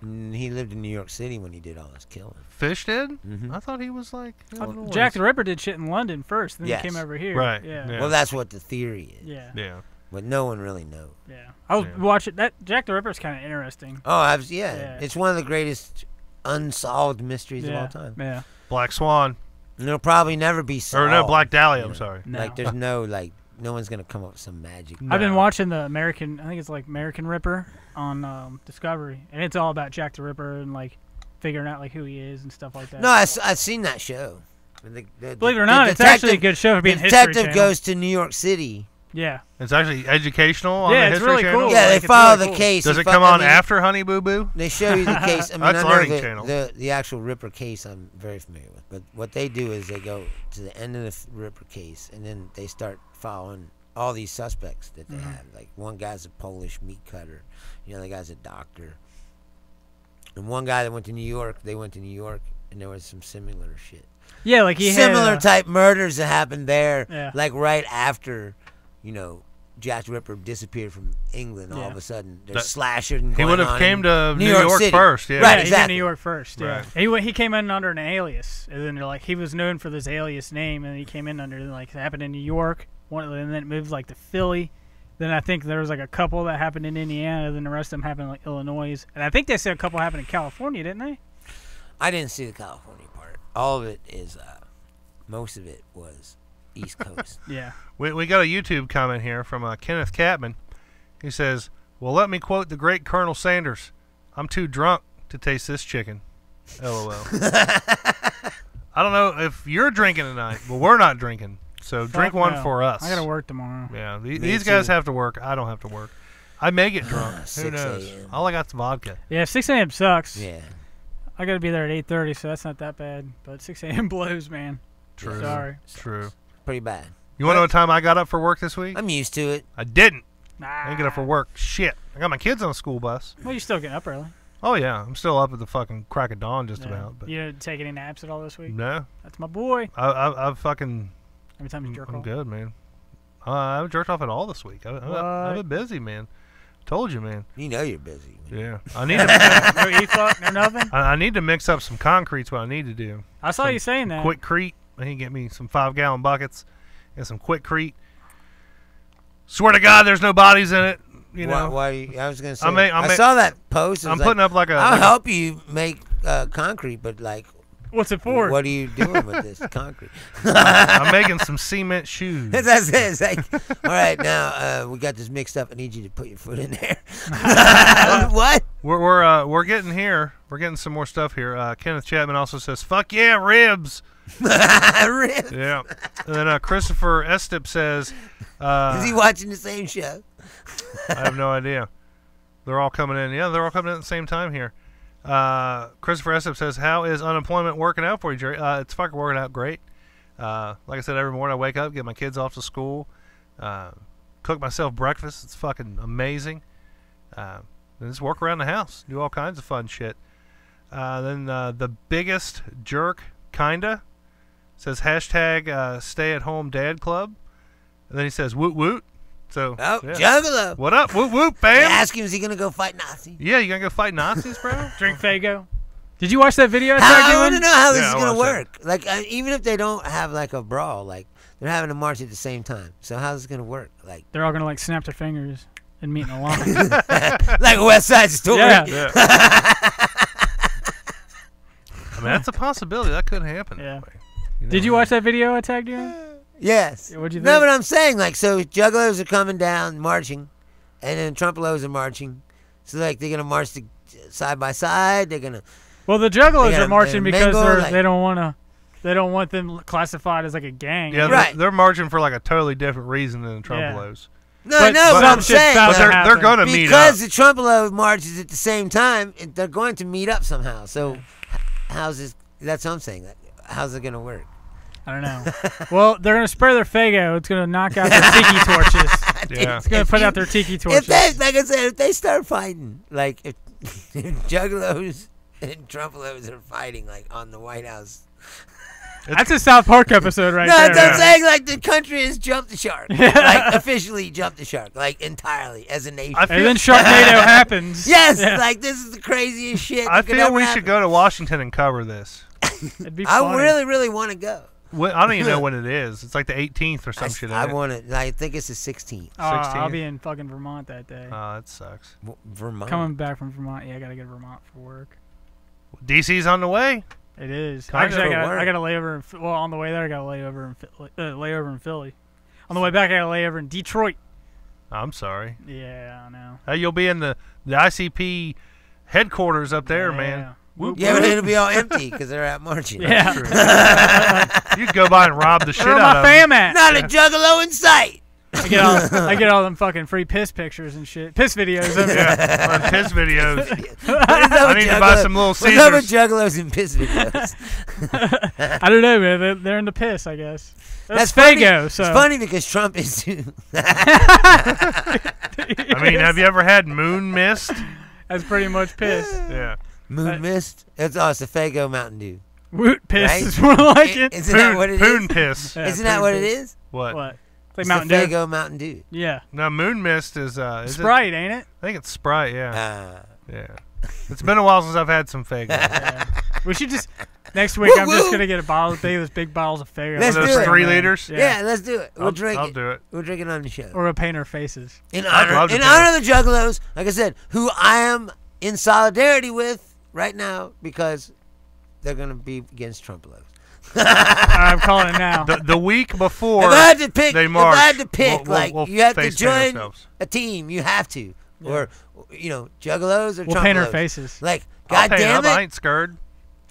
He lived in New York City when he did all his killing. Fish did? Mhm. I thought he was like Illinois. Jack the Ripper did shit in London first, then Yes. he came over here. Right, Yeah. yeah. Well, that's what the theory is. Yeah. Yeah. But no one really knows. Yeah. I was Yeah. watching that. Jack the Ripper's kind of interesting. Oh, Yeah. It's one of the greatest unsolved mysteries Yeah. of all time. Yeah. Black Swan. And it'll probably never be solved. Or no, Black Dahlia, I'm Yeah. sorry. No. Like, there's no one's going to come up with some magic. I've been No. watching the American. I think it's like American Ripper on Discovery, and it's all about Jack the Ripper and like figuring out like who he is and stuff like that. No, I've seen that show. Believe it or not, it's actually a good show for being The History detective Channel. goes to New York City. Yeah. It's actually educational on Yeah, the it's History really Channel. cool. Yeah, like, they it's follow really the cool. case. Does They it come I on mean, after Honey Boo Boo? They show you the case. I mean, That's I Learning know Channel. the actual Ripper case I'm very familiar with. But what they do is they go to the end of the Ripper case, and then they start following all these suspects that they have. Like, one guy's a Polish meat cutter. The other guy's a doctor. And one guy that went to New York, they went to New York, and there was some similar shit. Yeah, like he Similar had, type murders that happened there. Yeah. Like, right after, Jack the Ripper disappeared from England. All Yeah. of a sudden, That- there's slashing. He would have came to New New York York City. first. Yeah. Right. He's in exactly. New York first. Yeah, he came in under an alias, and then they're like he was known for this alias name, and he came in under like it happened in New York. And then it moved like to Philly. Then I think there was like a couple that happened in Indiana. Then the rest of them happened in like Illinois, and I think they said a couple happened in California, didn't they? I didn't see the California part. All of it is, most of it was East Coast. Yeah. We got a YouTube comment here from Kenneth Catman. He says, well, let me quote the great Colonel Sanders. I'm too drunk to taste this chicken. LOL. I don't know if you're drinking tonight, but we're not drinking. So drink Fuck one no. for us. I gotta work tomorrow. Yeah, these guys too. have to work. I don't have to work. I may get drunk. Who 6 knows? a.m. All I got's vodka. Yeah, 6 a.m. sucks. Yeah. I gotta be there at 8:30, so that's not that bad. But 6 a.m. blows, man. True. Sorry. True. Pretty bad. You want to know what time I got up for work this week? I'm used to it. I didn't. Nah. I didn't get up for work. Shit. I got my kids on a school bus. Well, you're still getting up early. Oh, yeah. I'm still up at the fucking crack of dawn just Yeah. about. But You didn't take any naps at all this week? no. That's my boy. I've fucking... Every time you jerk I'm off. good, man. I haven't jerked off at all this week. I've been busy, man. Told you, man. You know you're busy. Yeah. I need to... No e-fuck, no nothing? I need to mix up some concrete's what I need to do. I saw you saying that. Quickcrete. I need to get me some 5-gallon buckets and some Quickcrete. Swear to God, there's no bodies in it. You know, Why? I was gonna say. I I saw that post. It was I'm putting up like a. I'll help you make concrete, but like What's it for? What are you doing with this concrete? I'm making some cement shoes. That's it. It's like, all right, now we got this mixed up. I need you to put your foot in there. What? We're getting here. We're getting some more stuff here. Kenneth Chapman also says, "Fuck yeah, ribs." Ribs. Yeah. And then Christopher Estep says, Is he watching the same show? I have no idea. They're all coming in. Yeah, they're all coming in at the same time here. Christopher Estep says, "How is unemployment working out for you, Jerry?" It's fucking working out great. Like I said, every morning I wake up, get my kids off to school, cook myself breakfast. It's fucking amazing. And just work around the house, do all kinds of fun shit. Then the biggest jerk, kinda, says hashtag stay at home dad club. And then he says woot woot. So Oh, yeah. Juggalo. What up, woot woot, fam? Ask him, is he going to go fight Nazis? Yeah, you gonna go fight Nazis, bro? Drink Faygo. Did you watch that video? I want to know how this Yeah, is I going to watched work. Like, even if they don't have, like, a brawl, like, they're having a march at the same time. So how's it going to work? Like, They're all gonna like snap their fingers and meet in a line. like West Side Story. Yeah. Yeah. I mean, that's a possibility. That could happen. Yeah. You Did you watch that video I tagged you in? Yes. Yeah, what'd you No, think? but I'm saying, like, so Juggalos are coming down, marching, and then Trumpelos are marching. So, like, they're going to march side by side. They're going to... Well, the Juggalos They are got- marching they because mingle, like- they don't want to. They don't want them classified as like a gang. Yeah, Right. they're marching for like a totally different reason than the Trumpelos. No, But no, but some I'm shit's saying... bound But to they're happen. going to meet up. Because the Trumpelo marches at the same time, they're going to meet up somehow. So, how's this... That's what I'm saying. Like, how's it going to work? I don't know. Well, they're gonna spray their Faygo. It's gonna knock out their tiki torches. Yeah. It's gonna put out their tiki torches. If they, like I said, if they start fighting, like if Juggalos and Trumpelos are fighting, like on the White House. That's a South Park episode right No, there. that's what I'm saying. Like the country has jumped the shark. Like officially jumped the shark, like entirely as a nation. I feel, And then Sharknado happens. Yes, Yeah. like this is the craziest shit. I that could feel ever we happen. should go to Washington and cover this. It'd be I funny. really, really want to go. I don't even know when it is. It's like the 18th or some shit. I ain't it? want to. I think it's the 16th. Oh, I'll 16. be in fucking Vermont that day. That sucks. Vermont. Coming back from Vermont. Yeah, I gotta go to Vermont for work. DC's on the way. It is. Kinda Actually, for I work. got to lay over. Well, on the way there, I got to lay over in Philly. On the way back, I got to lay over in Detroit. I'm sorry. Yeah, I know. Hey, you'll be in the ICP headquarters up there, Yeah. man. Whoop, Yeah, but whoop. it'll be all empty because they're out marching. Yeah. You could go by and rob the shit Where out my of them. fam at? Not a Juggalo in sight. I get all them fucking free piss pictures and shit. Piss videos. Of it. Yeah, on piss videos. I need to buy some Little What's up with Caesars. Juggalos and piss videos? I don't know, man. They're into piss, I guess. That's funny. Faygo. So It's funny because Trump is too. I mean, have you ever had moon mist? that's pretty much piss. Yeah. Moon mist. It's a Faygo Mountain Dew. Woot piss Right? is more like it. Isn't that what it Poon is? piss. Yeah, Isn't that what it piss. is? What? What? It's like It's Mountain the Dew. Faygo Mountain Dew. Yeah. No, moon mist is it? Sprite, ain't it? I think it's Sprite. Yeah. Ah. Yeah. It's been a while since I've had some Faygo. Yeah. We should just next week. I'm just gonna get a bottle of those big bottles of Faygo. Let's Those do it. 3 liters. Yeah. let's do it. We'll I'll, drink I'll it. do it. We'll drink it on the show. Or we'll paint our faces. In I'd love honor, to in do honor of the Juggalos, like I said, who I am in solidarity with right now because they're gonna be against Trumpelos. I'm calling it now. The week before If I had to pick, they if march, I had to pick, we'll you have to face paint join ourselves. a team. You have to, or Juggalos or We'll paint our Trumpelos. faces. Like, I'll God paint damn up. I it, ain't scared.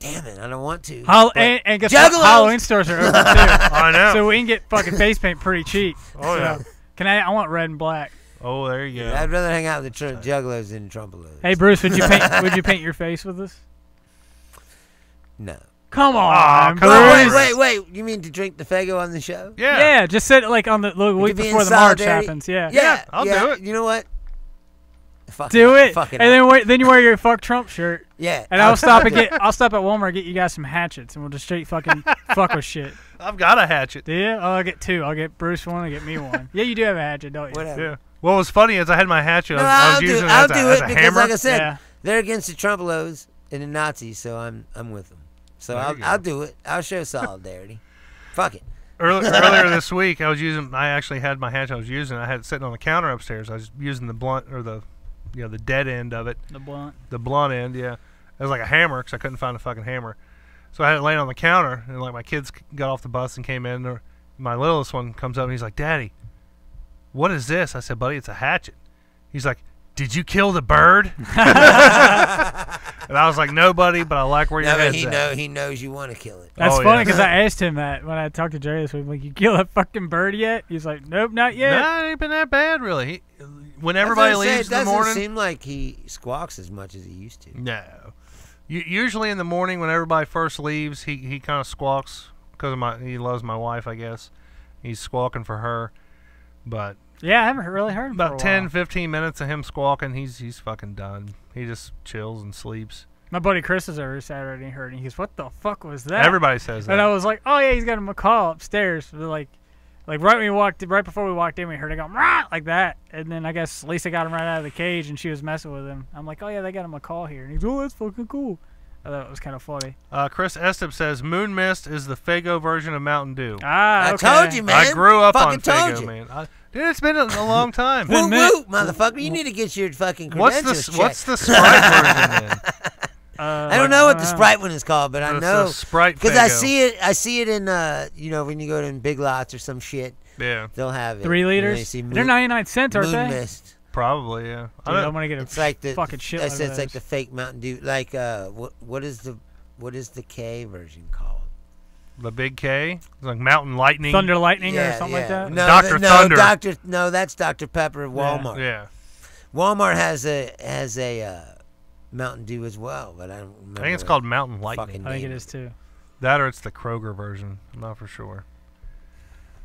damn it, I don't want to. But And guess what? Juggalos- Halloween stores are open too. I know. So we can get fucking face paint pretty cheap. Oh, yeah. Can I want red and black. Oh, there you go. I'd rather hang out with the Juggalos than Trumpelos. Hey Bruce, would you paint your face with us? No. Come on, Aw, come Bruce. on. Wait. You mean to drink the Faygo on the show? Yeah. Yeah, just sit like on the week could be in before the march solidarity. happens. Yeah. Yeah, I'll do it. You know what? Fuck Do it, Fuck it and up. then you wear your fuck Trump shirt, Yeah. and I'll stop at Walmart and get you guys some hatchets, and we'll just straight fucking fuck with shit. I've got a hatchet. Do you? Oh, I'll get 2. I'll get Bruce 1. I'll get me 1. Yeah, you do have a hatchet, don't you? Whatever. Yeah. What was funny is I had my hatchet. No, I was I'll using do, it I'll as do as it a because, hammer. like I said, Yeah. they're against the Trumpelos and the Nazis, so I'm with them. So There you go. I'll do it. I'll show solidarity. Fuck it. Earlier this week, I actually had my hatchet I was using. I had it sitting on the counter upstairs. I was using the blunt or the dead end of it. The blunt. The blunt end, yeah. It was like a hammer because I couldn't find a fucking hammer. So I had it laying on the counter, and like my kids got off the bus and came in. Or my littlest one comes up and he's like, "Daddy, what is this?" I said, "Buddy, it's a hatchet." He's like, "Did you kill the bird?" And I was like, "No, buddy, but I like where your head's at." He knows you want to kill it. That's Oh, funny yeah. because I asked him that when I talked to Jerry this week. I'm like, you kill that fucking bird yet? He's like, nope, not yet. Nah, it ain't been that bad, really. When everybody leaves in the morning. It doesn't seem like he squawks as much as he used to. No. Usually in the morning when everybody first leaves, he kind of squawks because he loves my wife, I guess. He's squawking for her. But Yeah, I haven't really heard him about for a 10, while. 15 minutes of him squawking, he's fucking done. He just chills and sleeps. My buddy Chris was over Saturday and he heard it. He goes, what the fuck was that? Everybody says that. And I was like, oh, yeah, he's got a macaw upstairs. Like right before we walked in, we heard it go, rah, like that. And then I guess Lisa got him right out of the cage and she was messing with him. I'm like, oh, yeah, they got a macaw here. And he's, oh, that's fucking cool. I thought it was kind of funny. Chris Estep says, Moon Mist is the Faygo version of Mountain Dew. Ah, I okay. told you, man. I grew up Fucking on told Faygo, you. man. Dude, it's been a long time. Been Woot minute. woot, motherfucker. You need to get your fucking What's credentials the checked. Sprite version then? I don't know what the Sprite one is called, but I It's know a Sprite because I Faygo. see it in when you go to Big Lots or some shit, Yeah, they'll have it. 3 You know, you liters? see They're 99 cents, aren't Moon they? Mist. probably, yeah. Dude, I'm going to get a It's like the fucking shit I said it's like the fake Mountain Dew. Like what is the K version called? The Big K? It's like Mountain Lightning. Thunder Lightning or something like that? No, Dr. Thunder. No, that's Dr. Pepper at Walmart. Yeah. Walmart has a Mountain Dew as well, but I don't remember. I think it's what called Mountain Lightning. fucking I think it name is too. That or it's the Kroger version. I'm not for sure.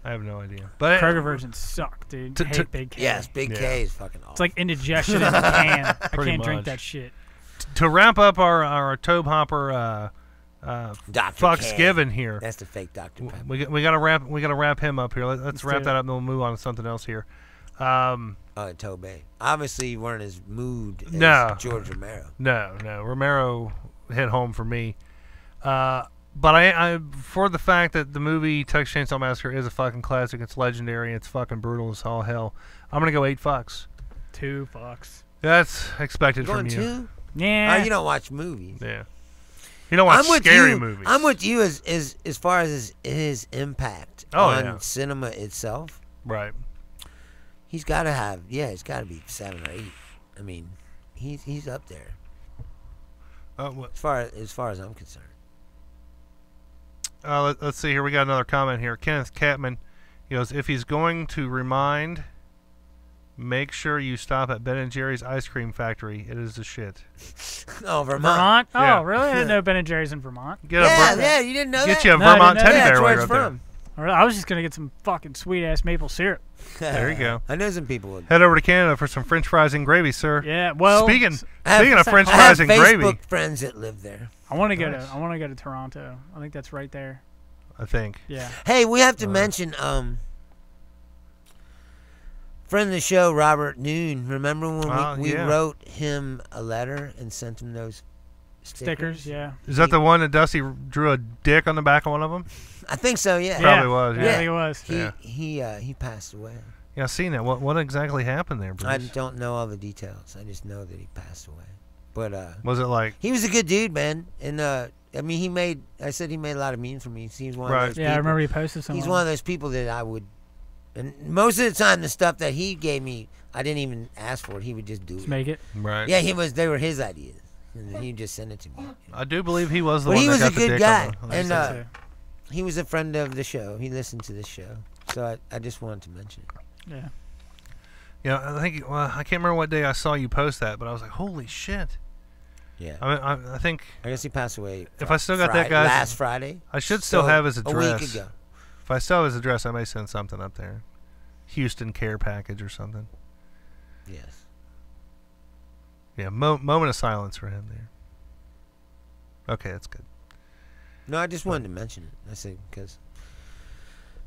I have no idea. But Kroger versions suck, dude. I hate Big K. Yes, Big Yeah. K is fucking awful. It's like indigestion in a can. I Pretty can't drink much. that shit. To wrap up our Tobe Hopper Dr. Fucksgiving here, That's the fake Dr. Pepper. we gotta wrap him up here. Let's wrap do that it. up, and then we'll move on to something else here. Tobe. Obviously, you weren't as moved as No. George Romero. No, Romero hit home for me. But I for the fact that the movie Texas Chainsaw Massacre is a fucking classic, it's legendary, it's fucking brutal as all hell. I'm gonna go 8 fucks. 2 fucks. That's expected Going from you. 2? Yeah. Oh, you don't watch movies. Yeah. You don't watch I'm with scary you. movies. I'm with you as far as his impact on yeah. cinema itself. Right. He's got to have, he's got to be 7 or 8. I mean, he's up there as far as I'm concerned. Let's see here. We got another comment here. Kenneth Catman, he goes, if he's going to remind, make sure you stop at Ben & Jerry's ice cream factory. It is the shit. Oh, Vermont. Vermont? Oh, Yeah. really? I didn't know Ben & Jerry's in Vermont. Get You didn't know get that? you a No, I Vermont didn't know teddy that. Yeah, bear that's where right it's there. from. I was just going to get some fucking sweet-ass maple syrup. There you go. I know some people would. Head over to Canada for some French fries and gravy, sir. Yeah, well... Speaking I have- of French I have fries and gravy, Facebook friends that live there. I want to go Nice. to Toronto. I think that's right there. I think. Yeah. Hey, we have to mention friend of the show, Robert Noon. Remember when we yeah. wrote him a letter and sent him those Stickers, yeah. Is that the one that Dusty drew a dick on the back of one of them? I think so. Yeah. Probably was, Yeah, yeah. I think it was. He passed away. Yeah, I've seen that. What exactly happened there, Bruce? I don't know all the details. I just know that he passed away. But Was it like... he was a good dude, man. And I mean, I said he made a lot of memes for me. He's one Right. of those Yeah, I people. remember he posted something. He's one of those people that I would, and most of the time the stuff that he gave me, I didn't even ask for it. He would just do Just it. make it. Right. Yeah, they were his ideas, and then he'd just send it to me. I do believe he was the But one he that was got a the good dick guy, on the... and So, he was a friend of the show. He listened to this show, so I just wanted to mention it. yeah. Yeah, I think... Well, I can't remember what day I saw you post that, but I was like, holy shit. Yeah, I mean, I think I guess he passed away. If I still got that guy's- last Friday, I should still so have his a address. week ago. If I still have his address, I may send something up there. Houston care package or something. Yes. Yeah, moment of silence for him there. Okay, that's good. No, I just wanted to mention it. I said because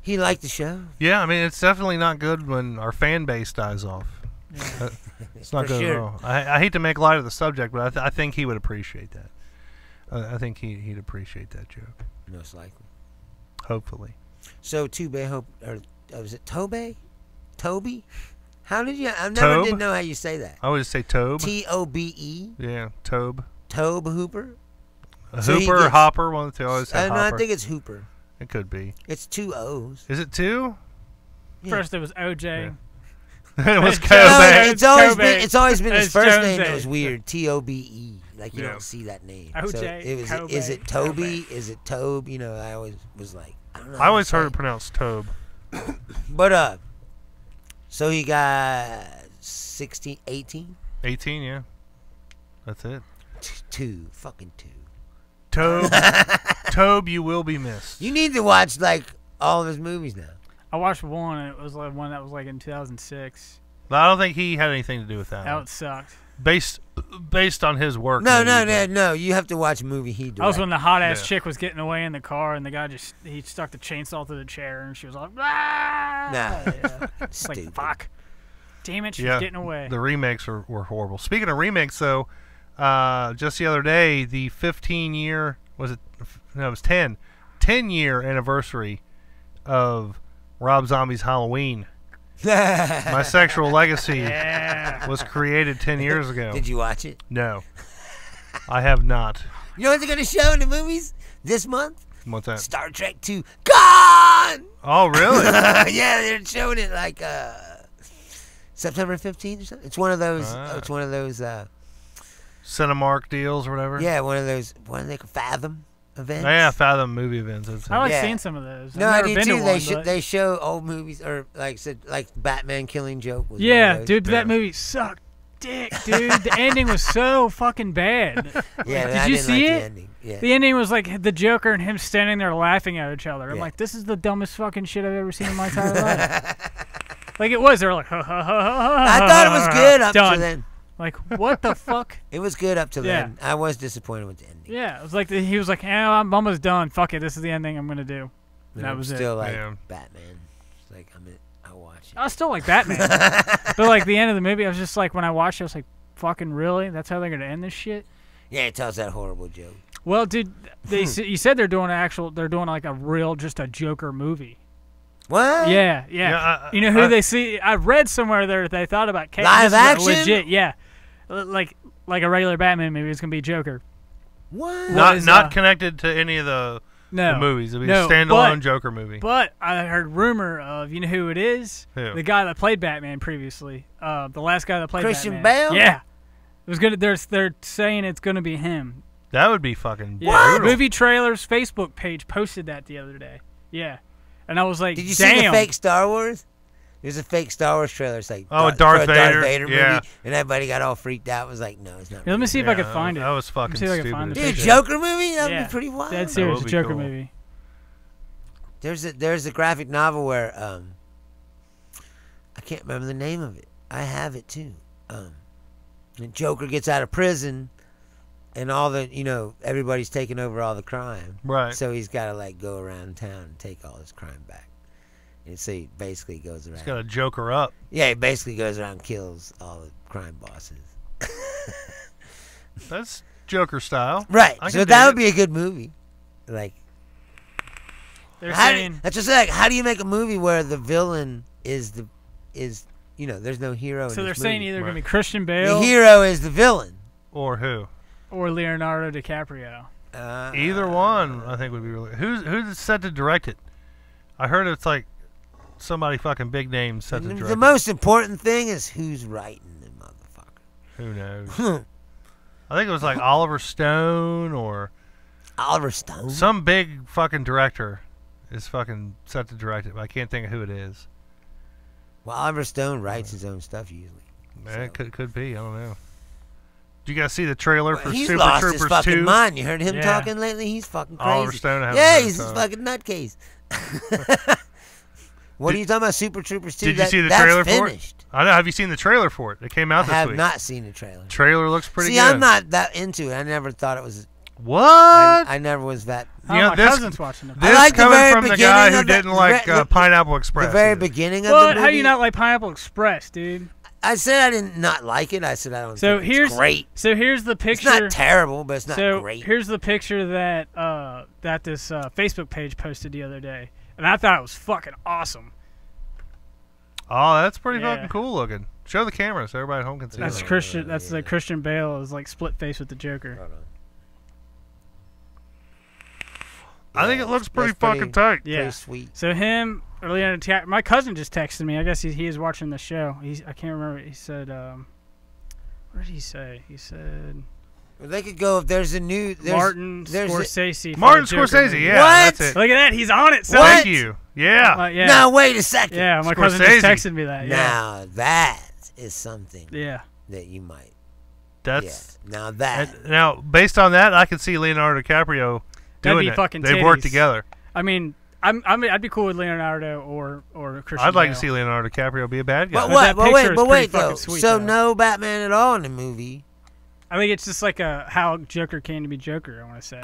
he liked the show. Yeah, I mean, it's definitely not good when our fan base dies off. Yeah. It's not For good sure. at all. I hate to make light of the subject, but I think he would appreciate that. I think he'd appreciate that joke. Most likely. Hopefully. So was it Tobe? Toby? How did you? I never Tobe? did know how you say that. I would just say Tobe. Tobe. Yeah, Tobe. Tobe Hooper. So he Hooper or gets- Hopper? One of the two. I always say no, Hopper. I think it's Hooper. It could be. It's 2 O's. Is it 2? Yeah. First it was OJ. It was It's No, Kobe. it's always Kobe. been his It's first Jones name that Day. was weird. Tobe. Like you Yeah. don't see that name. OJ, So it was. Kobe, Is it Toby? Kobe. Is it Tobe? You know, I always was like, I don't know. I always how to heard it pronounced Tobe. say. But so he got 16, 18, 18, yeah. That's it. 2, fucking 2. Tobe, Tobe, you will be missed. You need to watch like all of his movies now. I watched one, and it was like one that was like in 2006. But I don't think he had anything to do with that. That one. one sucked. Based on his work. No, maybe, no, but- no, no. You have to watch a movie he directed. That was when the hot ass Yeah. chick was getting away in the car, and the guy he stuck the chainsaw to the chair, and she was like, ah! Nah. Yeah. It's like, Stupid. fuck. Damn it, she's Yeah, getting away. The remakes were horrible. Speaking of remakes, though, just the other day, the 15-year, was it? No, it was 10-year anniversary of Rob Zombie's Halloween. My Sexual Legacy Yeah. was created 10 years ago. Did you watch it? No, I have not. You know what they're gonna show in the movies this month? What's that? Star Trek 2 Gone. Oh, really? Yeah, they're showing it like September 15th or something. It's one of those. Ah. It's one of those. Cinemark deals or whatever? Yeah, one of those. What do they call Fathom events? Yeah, Fathom movie events. That's I like Yeah. seeing some of those. No, I've I never do been too. to They one, but- they show old movies, or like I said, like Batman Killing Joke. Was one Yeah, of those. dude, Yeah. that movie sucked dick, dude. The ending was so fucking bad. Yeah, Did I you didn't see like it? The ending. Yeah. The ending was like the Joker and him standing there laughing at each other. I'm Yeah. like, this is the dumbest fucking shit I've ever seen in my entire life. Like it was. They were like, ha ha ha ha ha. I thought it was good up Done. to then. Like, what the fuck? It was good up to Yeah. then. I was disappointed with the ending. Yeah, it was like he was like, yeah, I'm almost done. Fuck it, this is the ending I'm gonna do. And Yeah, that was still it. like Yeah. Batman. It's like I'll watch it. I was still like Batman, but like the end of the movie, I was just like, when I watched it, I was like, fucking really? That's how they're gonna end this shit? Yeah, it tells that horrible joke. Well, dude, you said they're doing like a real, just a Joker movie. What? Yeah. Yeah, You know who they see? I read somewhere there they thought about Live this is action? legit. Yeah, like a regular Batman movie. It's gonna be Joker. What? Not is, not connected to any of the No movies. It'll be no, a standalone but- Joker movie. But I heard rumor of, you know who it is? Who? The guy that played Batman previously. The last guy that played Christian Batman. Bale? Yeah. It was gonna. They're saying it's gonna be him. That would be fucking Yeah. brutal. Movie Trailers Facebook page posted that the other day. Yeah. And I was like, Did you damn. see the fake Star Wars? There's a fake Star Wars trailer. It's like Oh, for Darth a Vader? Darth Vader Yeah. movie, and everybody got all freaked out. It was like, no, it's not. Here, let me real. see if I can find it. That was fucking see if I can stupid. find as it. Dude, shit. Joker movie? That would Yeah. be pretty wild. Dead That serious, would be Joker cool. movie. There's a graphic novel where I can't remember the name of it. I have it too. The Joker gets out of prison, and all the everybody's taking over all the crime. Right. So he's got to like go around town and take all his crime back. And so he basically goes around. He's got a Joker up. Yeah, he basically goes around and kills all the crime bosses. That's Joker style. Right. I So can that dig would be a good movie. Like, They're how saying that's just like, how do you make a movie where the villain is there's no hero? so. in They're this saying movie. either gonna Right. be Christian The Bale hero is the villain. Or who? or Leonardo DiCaprio. Either one, I think would be really. Who's set to direct it? I heard it's like somebody fucking big name set to direct The most important thing is who's writing the motherfucker. it. Who knows? I think it was like Oliver Stone or Oliver Stone. some big fucking director is fucking set to direct it, but I can't think of who it is. Well, Oliver Stone writes his own stuff usually. Man, it So- could be. I don't know. Did you guys see the trailer for He's Super lost Troopers his fucking 2? mind. You heard him Yeah. talking lately? He's fucking crazy. Oliver Stone, I haven't yeah, heard he's him a talk. fucking nutcase. What Did- are you talking about, Super Troopers 2? Did you see the that's trailer for it? finished. I know. Have you seen the trailer for it? It came I out this have week. not seen the trailer. Trailer looks pretty See, good. I'm not that into it. I never thought it was. What? I never was that. You know, my this- cousin's watching it. This like the coming very from the beginning guy who of the- didn't like Pineapple Express. The very either. beginning of What? the movie. How do you not like Pineapple Express, dude? I said I didn't not like it. I said I don't So think here's it's great. So here's the It's picture. not terrible, but it's not so great. here's the picture that that this Facebook page posted the other day, and I thought it was fucking awesome. Oh, that's pretty Yeah. fucking cool looking. Show the camera so everybody at home can see That's it. Christian. That's like Christian Bale is like split face with the Joker. Hold on. I think it looks pretty that's pretty- fucking tight. Yeah. Pretty sweet. So him, Leonardo DiCaprio. My cousin just texted me. I guess he is watching the show. I can't remember. He said, what did he say? He said Well, they could go if there's a new Martin Scorsese. for Martin the Joker Scorsese, movie. yeah, What? that's it. Look at that. He's on it. Son. What? Thank you. Yeah. Yeah. Now wait a second. Yeah, my cousin Scorsese. just texted me that. Yeah. Now that is something Yeah. that you might. That's Yeah. Now that. and now based on that, I can see Leonardo DiCaprio That'd doing be it. fucking They've worked titties. together. I mean, I'd be cool with Leonardo or Christian. I'd like to Bale. see Leonardo DiCaprio be a bad guy. But But what? that But picture wait, is but pretty wait fucking though. sweet, So though. no Batman at all in the movie. I think it's just like how Joker came to be Joker. I want to say.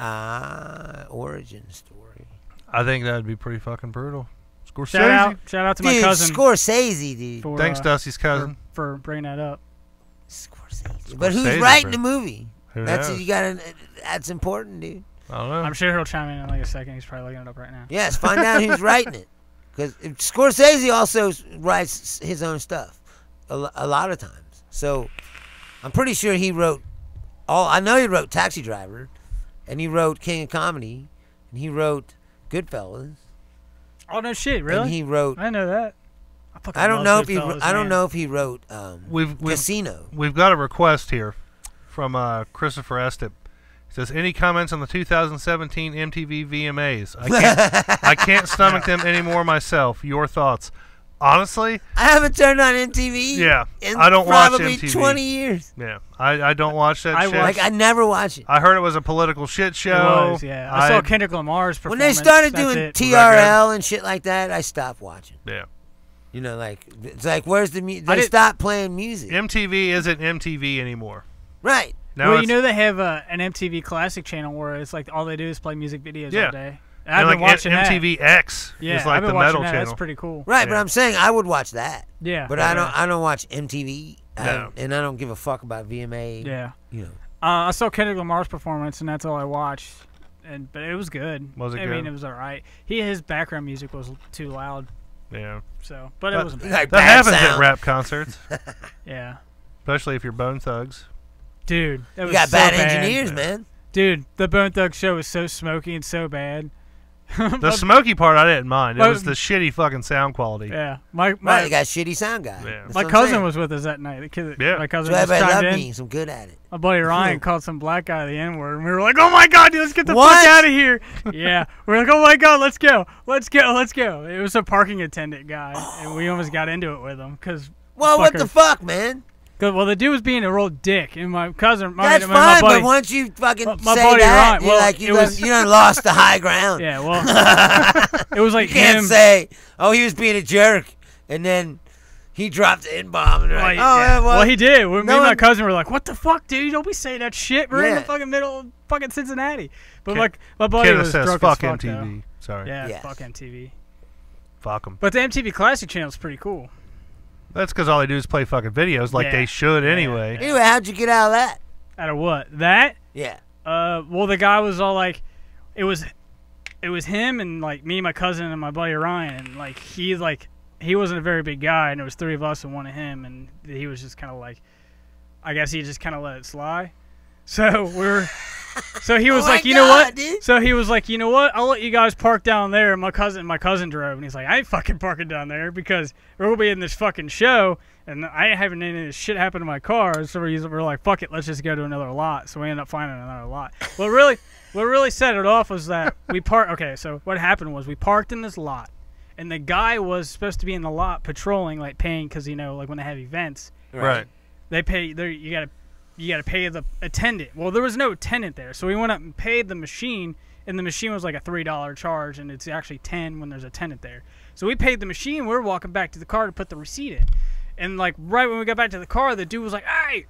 Origin story. I think that'd be pretty fucking brutal. Scorsese. Shout out to my Dude, cousin Scorsese, dude. for, Thanks, Dusty's cousin. for bringing that up. Scorsese. But who's Scorsese, writing bro. the movie? Who That's knows? you gotta. That's important, dude. I don't know. I'm sure he'll chime in like a second. He's probably looking it up right now. Yes, find out who's writing it. Because Scorsese also writes his own stuff a lot of times. So I'm pretty sure he wrote I know he wrote Taxi Driver, and he wrote King of Comedy, and he wrote Goodfellas, Oh no shit, and really? he wrote. I didn't know that. I don't know if he. Goodfellas, I don't man. know if he wrote We've Casino. we've got a request here from Christopher Estep. He says, any comments on the 2017 MTV VMAs? I can't stomach them anymore myself. Your thoughts? Honestly, I haven't turned on MTV. Yeah, in I don't watch probably MTV. 20 years. yeah, I don't watch that I shit. watch- Like I never watch it. I heard it was a political shit show. It was, yeah. I saw Kendrick Lamar's When performance. they started That's doing it. TRL and shit like that, I stopped watching. Yeah. You know, like it's like where's the music? I They did- stopped playing music. MTV isn't MTV anymore. Right. Now Well, it's, you know they have an MTV Classic channel where it's like all they do is play music videos Yeah. all day. and And I've like been watching that. MTV X Yeah, is like I've been the watching metal that. channel. That's pretty cool. Right, but Yeah. I'm saying I would watch that. Yeah. But I don't watch MTV. No. And I don't give a fuck about VMA. Yeah. You know. I saw Kendrick Lamar's performance, and that's all I watched. But it was good. Was it I mean, good? it was all right. His background music was too loud, Yeah. so but it But- wasn't bad. Like That bad happens at sound. rap concerts, Yeah, especially if you're Bone Thugs. dude, that was You got so bad bad. engineers, man. Dude, the Bone Thugs show was so smoky and so bad. The smoky part I didn't mind. It but- was the shitty fucking sound quality. Yeah, my Right, they got shitty sound guy. Yeah. That's my what I'm cousin saying. was with us that night. The kid, Yeah. my cousin So just everybody chimed loved in. me. So I'm good at it. My buddy Ryan called some black guy the N-word, and we were like, "Oh my god, dude, let's get the What? fuck out of here!" Yeah, we're like, "Oh my god, let's go, let's go, let's go." It was a parking attendant guy, and we almost got into it with him because. Well, what the fuck, man? Well, the dude was being a real dick, and my cousin, That's my fine, buddy, but once you fucking my say buddy that, Ryan- you're well, like it was- you done lost the high ground. yeah, well, it was like You can't him. say, "Oh, he was being a jerk," and then he dropped the N-bomb, and you're like, Well, "Oh, yeah, well, well, he did. Me and no my one- cousin were like, "What the fuck, dude? Don't be saying that shit. We're in the Yeah. fucking middle of fucking Cincinnati." But Kid- my buddy Kid that was says drunk fuck as fuck, MTV. Sorry. though. Yeah, Yes. fuck MTV. Fuck them. But the MTV Classic channel is pretty cool. That's because all they do is play fucking videos like Yeah. they should Yeah. anyway. Anyway, how'd you get out of that?" Out of what? That? Yeah. Well, the guy was all like, it was him and like me, my cousin, and my buddy Ryan, and like he wasn't a very big guy, and there was three of us and one of him, and he was just kind of like, I guess he just kind of let it slide. So so he was Oh my like, you know God, what? dude. So he was like, you know what? I'll let you guys park down there. And my cousin drove, and he's like, I ain't fucking parking down there because we're gonna be in this fucking show, and I ain't having any of this shit happen to my car. So we're like, fuck it, let's just go to another lot. So we ended up finding another lot. What really set it off was that we parked. Okay, so what happened was we parked in this lot, and the guy was supposed to be in the lot patrolling, like paying, because like when they have events, Right. they pay. You gotta pay the attendant. Well, there was no attendant there, so we went up and paid the machine, and the machine was like a $3 charge, and it's actually $10 when there's a attendant there. So we paid the machine. We were walking back to the car to put the receipt in, and like right when we got back to the car, the dude was like, "Hey,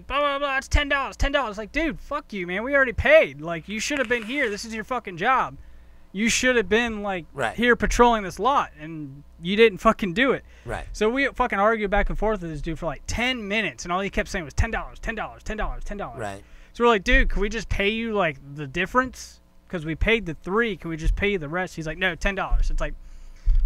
blah blah blah, it's $10. Like, dude, fuck you, man. We already paid. Like, you should have been here. This is your fucking job. You should have been like Right. here patrolling this lot, and you didn't fucking do it." Right. So we fucking argued back and forth with this dude for like 10 minutes, and all he kept saying was $10. Right. So we're like, dude, can we just pay you like the difference? Because we paid the $3. Can we just pay you the rest? He's like, no, $10. It's like,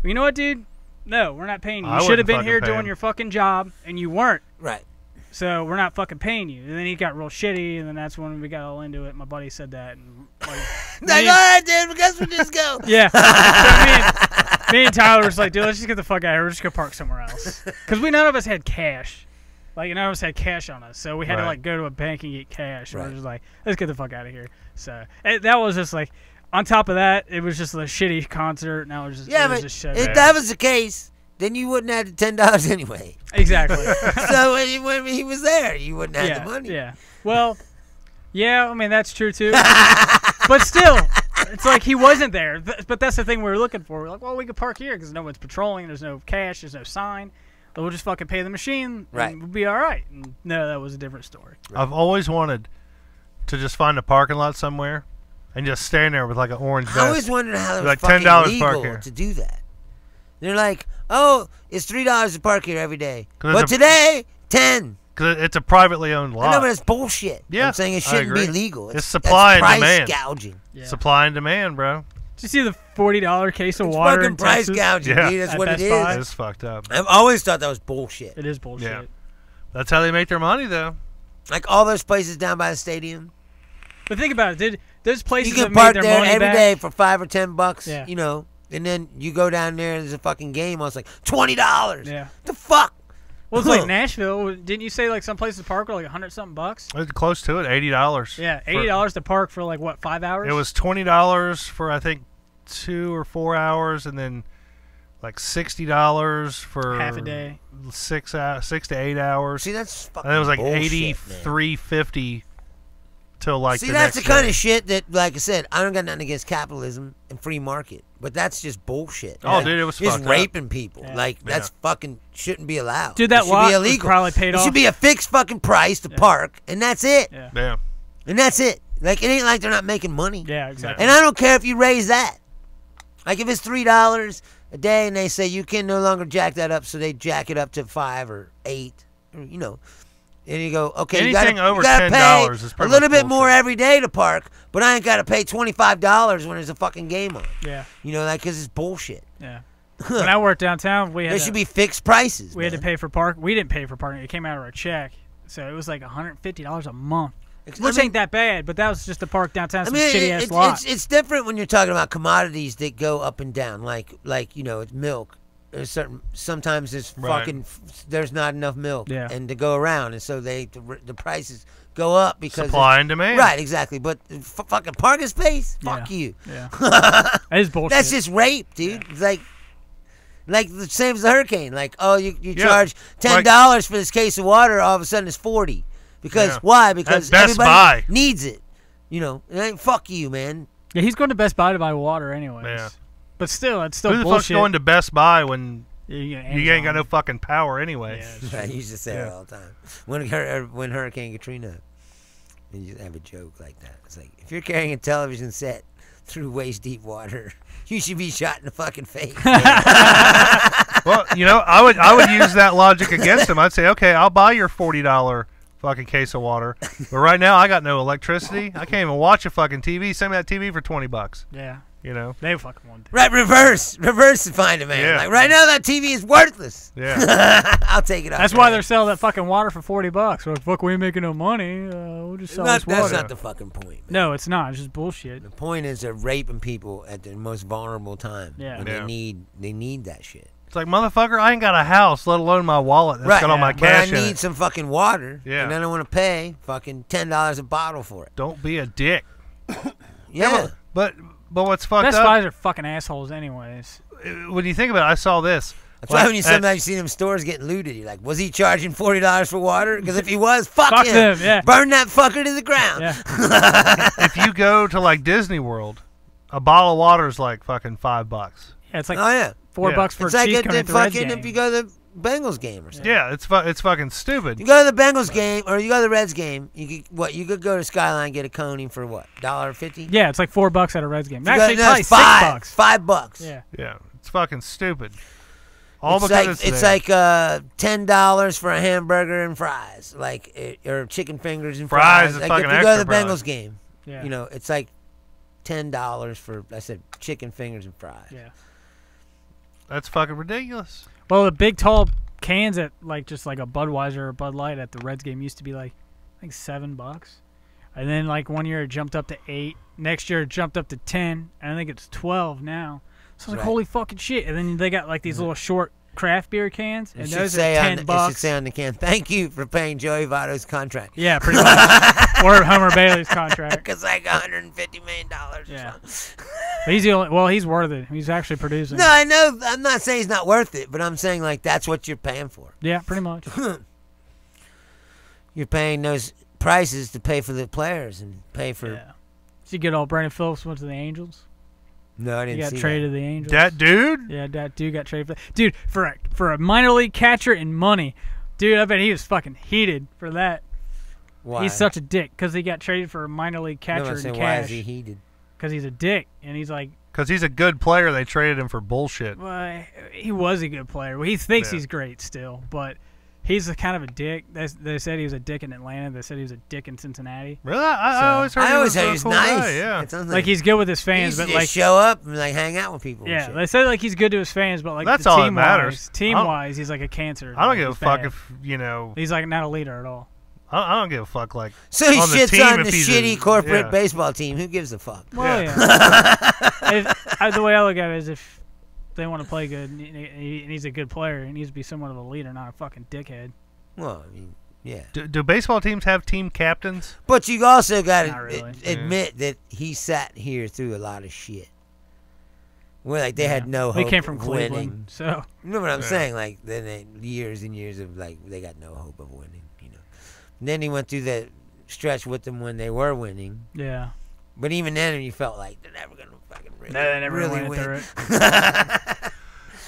well, you know what, dude? No, we're not paying you. I You should have wouldn't been fucking here pay doing him. your fucking job, and you weren't. Right. so we're not fucking paying you. And then he got real shitty, and then that's when we got all into it. My buddy said that. And like, Like, all right, dude, I guess we'll just go. yeah. So me and Tyler was like, dude, let's just get the fuck out of here. We're just going to park somewhere else. Because none of us had cash. Like, none of us had cash on us. So we had to, like, go to a bank and get cash. And we're just like, let's get the fuck out of here. So that was just like, on top of that, it was just a shitty concert. And I was just, Yeah, it was but just shit. if that was the case, then you wouldn't have the $10 anyway. Exactly. So when he was there, you wouldn't have the money. Yeah. Well, yeah, I mean, that's true, too. But still, it's like he wasn't there. But that's the thing we were looking for. We're like, well, we could park here because no one's patrolling. There's no cash. There's no sign. But we'll just fucking pay the machine. Right. And we'll be all right. And no, that was a different story. Right. I've always wanted to just find a parking lot somewhere and just stand there with like an orange vest. I always wondered how it was like fucking $10 legal park here to do that. They're like, oh, it's $3 to park here every day. 'Cause But today, 10. Because it's a privately owned lot. I know, but it's bullshit. Yeah, I'm saying it I shouldn't be agree. legal. It's supply and price demand. gouging. Yeah. Supply and demand, bro. Did you see the $40 case of It's water fucking in price Texas? gouging, Yeah. dude. That's At what Best it Buy? is. It's fucked up. I've always thought that was bullshit. It is bullshit. Yeah. That's how they make their money, though. Like all those places down by the stadium. But think about it. Those places You can have made park their there money every back. day for $5 or $10, Yeah. you know, and then you go down there and there's a fucking game. I was like, $20. Yeah. The fuck? Well, it's like Nashville. Didn't you say like some places to park were like $100-something bucks? It's close to it, $80. Yeah, $80 to park for like what, 5 hours? It was $20 for I think 2 or 4 hours, and then like $60 for half a day. 6 to 8 hours. See, that's fucking And it was like bullshit, $83.50 till like. See, the that's next the kind day. of shit that, like I said, I don't got nothing against capitalism and free market, but that's just bullshit. Oh, dude, it was just fucked up. raping people. Yeah. Like that's fucking shouldn't be allowed. Dude, that it should lot be was illegal. probably paid It off. should be a fixed fucking price to park, and that's it. Yeah. Yeah. And that's it. Like it ain't like they're not making money. Yeah, exactly. And I don't care if you raise that. Like if it's $3 a day, and they say you can no longer jack that up, so they jack it up to 5 or 8, or, you know. And you go, okay, Anything you over gotta $10 pay is a pretty little much bit more bullshit. every day to park, but I ain't got to pay $25 when there's a fucking game on. Yeah. You know, like, because it's bullshit. Yeah. When I worked downtown, we had There should be fixed prices. we had to man. pay for park. We didn't pay for parking. It came out of our check, so it was like $150 a month, which ain't that bad. But that was just to park downtown. Some shitty ass lot. it's different when you're talking about commodities that go up and down, like you know, it's milk. There's sometimes it's Right. fucking there's not enough milk Yeah. and to go around, and so the prices go up because Supply and demand. Right, exactly. But fucking parking space, fuck Yeah. you. Yeah. That is bullshit. That's just rape, dude. It's like the same as the hurricane. Like, oh, you Yeah. charge $10 for this case of water, all of a sudden it's 40. Because Yeah. why? Because At Best everybody Buy. needs it. You know, it ain't fuck you, man. Yeah, he's going to Best Buy to buy water anyways. Yeah. But still, it's still Who the bullshit. fuck's going to Best Buy when you you ain't got no fucking power anyway? Yeah. I used to say Yeah. that all the time. When Hurricane Katrina, you just have a joke like that. It's like, if you're carrying a television set through waist deep water, you should be shot in the fucking face. Well, you know, I would use that logic against him. I'd say, okay, I'll buy your $40 fucking case of water, but right now I got no electricity. I can't even watch a fucking TV. Send me that TV for $20. Yeah. You know? They fucking want to. Right, reverse and find it, man. Yeah. Like, right now that TV is worthless. Yeah. I'll take it off. That's why they're selling that fucking water for $40. Well, fuck, we ain't making no money. We'll just sell this water. That's not the fucking point, man. No, it's not. It's just bullshit. The point is they're raping people at their most vulnerable time. Yeah. When Yeah. they need that shit. It's like, motherfucker, I ain't got a house, let alone my wallet that's Right. got all my Yeah. cash But I in need it. some fucking water. Yeah. And I don't want to pay fucking $10 a bottle for it. Don't be a dick. Yeah. But what's fucked Best up, Buys are fucking assholes anyways. when you think about it, I saw this. That's why when you sometimes see them stores getting looted, you're like, was he charging $40 for water? Because if he was, fuck Fuck him. them, yeah. Burn that fucker to the ground. Yeah. If you go to like Disney World, a bottle of water is like fucking $5. Yeah, it's like Oh, yeah. $4 for It's a like cheese at cone the at the Reds fucking, game. if you go to the Bengals game or something. Yeah, it's fucking stupid. You go to the Bengals game or you go to the Reds game, you could go to Skyline and get a coney for what? $1.50? Yeah, it's like $4 at a Reds game. You Actually, go- probably that's $6. $5. Yeah. Yeah, it's fucking stupid. All It's because like it's it's there. like $10 for a hamburger and fries, like or chicken fingers and Fries fries. is Like fucking if you go to extra, the probably. Bengals game, Yeah. you know, it's like $10 for I said chicken fingers and fries. Yeah. That's fucking ridiculous. Well, the big tall cans at like just like a Budweiser or Bud Light at the Reds game used to be like I think $7, and then like one year it jumped up to 8. Next year it jumped up to 10, and I think it's 12 now. So it's like holy fucking shit. And then they got like these little short craft beer cans, and those are $10. It should say on the can, "Thank you for paying Joey Votto's contract." Yeah, pretty much. Or Homer Bailey's contract. Because like $150 million. Yeah. But he's the only. Well, he's worth it. He's actually producing. No, I know. I'm not saying he's not worth it, but I'm saying like that's what you're paying for. Yeah, pretty much. You're paying those prices to pay for the players and pay for. Yeah. Did you get all Brandon Phillips went to the Angels? No, I didn't He got see traded to the Angels. That dude? Yeah, that dude got traded. Dude, for a minor league catcher in money, dude, I bet he was fucking heated for that. Why? He's such a dick because he got traded for a minor league catcher in cash. Why is he heated? Because he's a dick, and he's like. Because he's a good player, they traded him for bullshit. Well, he was a good player. Well, he thinks he's great still, but he's a kind of a dick. They said he was a dick in Atlanta. They said he was a dick in Cincinnati. Really? I always heard he was cool nice. guy, yeah. It sounds Like he's good with his fans, he but used to like just show up and like hang out with people. yeah, and shit. they said like he's good to his fans, but like That's the all that team matters. Team wise, he's like a cancer. I don't Like, give a he's fuck bad. if, you know. He's like not a leader at all. I don't give a fuck, like. So he on the shits team on if the he's shitty corporate yeah. baseball team. Who gives a fuck? Well, yeah. The way I look at it is if they want to play good and he's a good player, he needs to be somewhat of a leader, not a fucking dickhead. Well, I mean, yeah. Do baseball teams have team captains? But you also got Not to really. admit that he sat here through a lot of shit. Well, like they had no They hope came from of Cleveland, winning. so You know what I'm Yeah. saying? Like then years and years of like they got no hope of winning. You know. And then he went through that stretch with them when they were winning. yeah. But even then, you felt like they're never gonna fucking really, No, they never really went win. through it.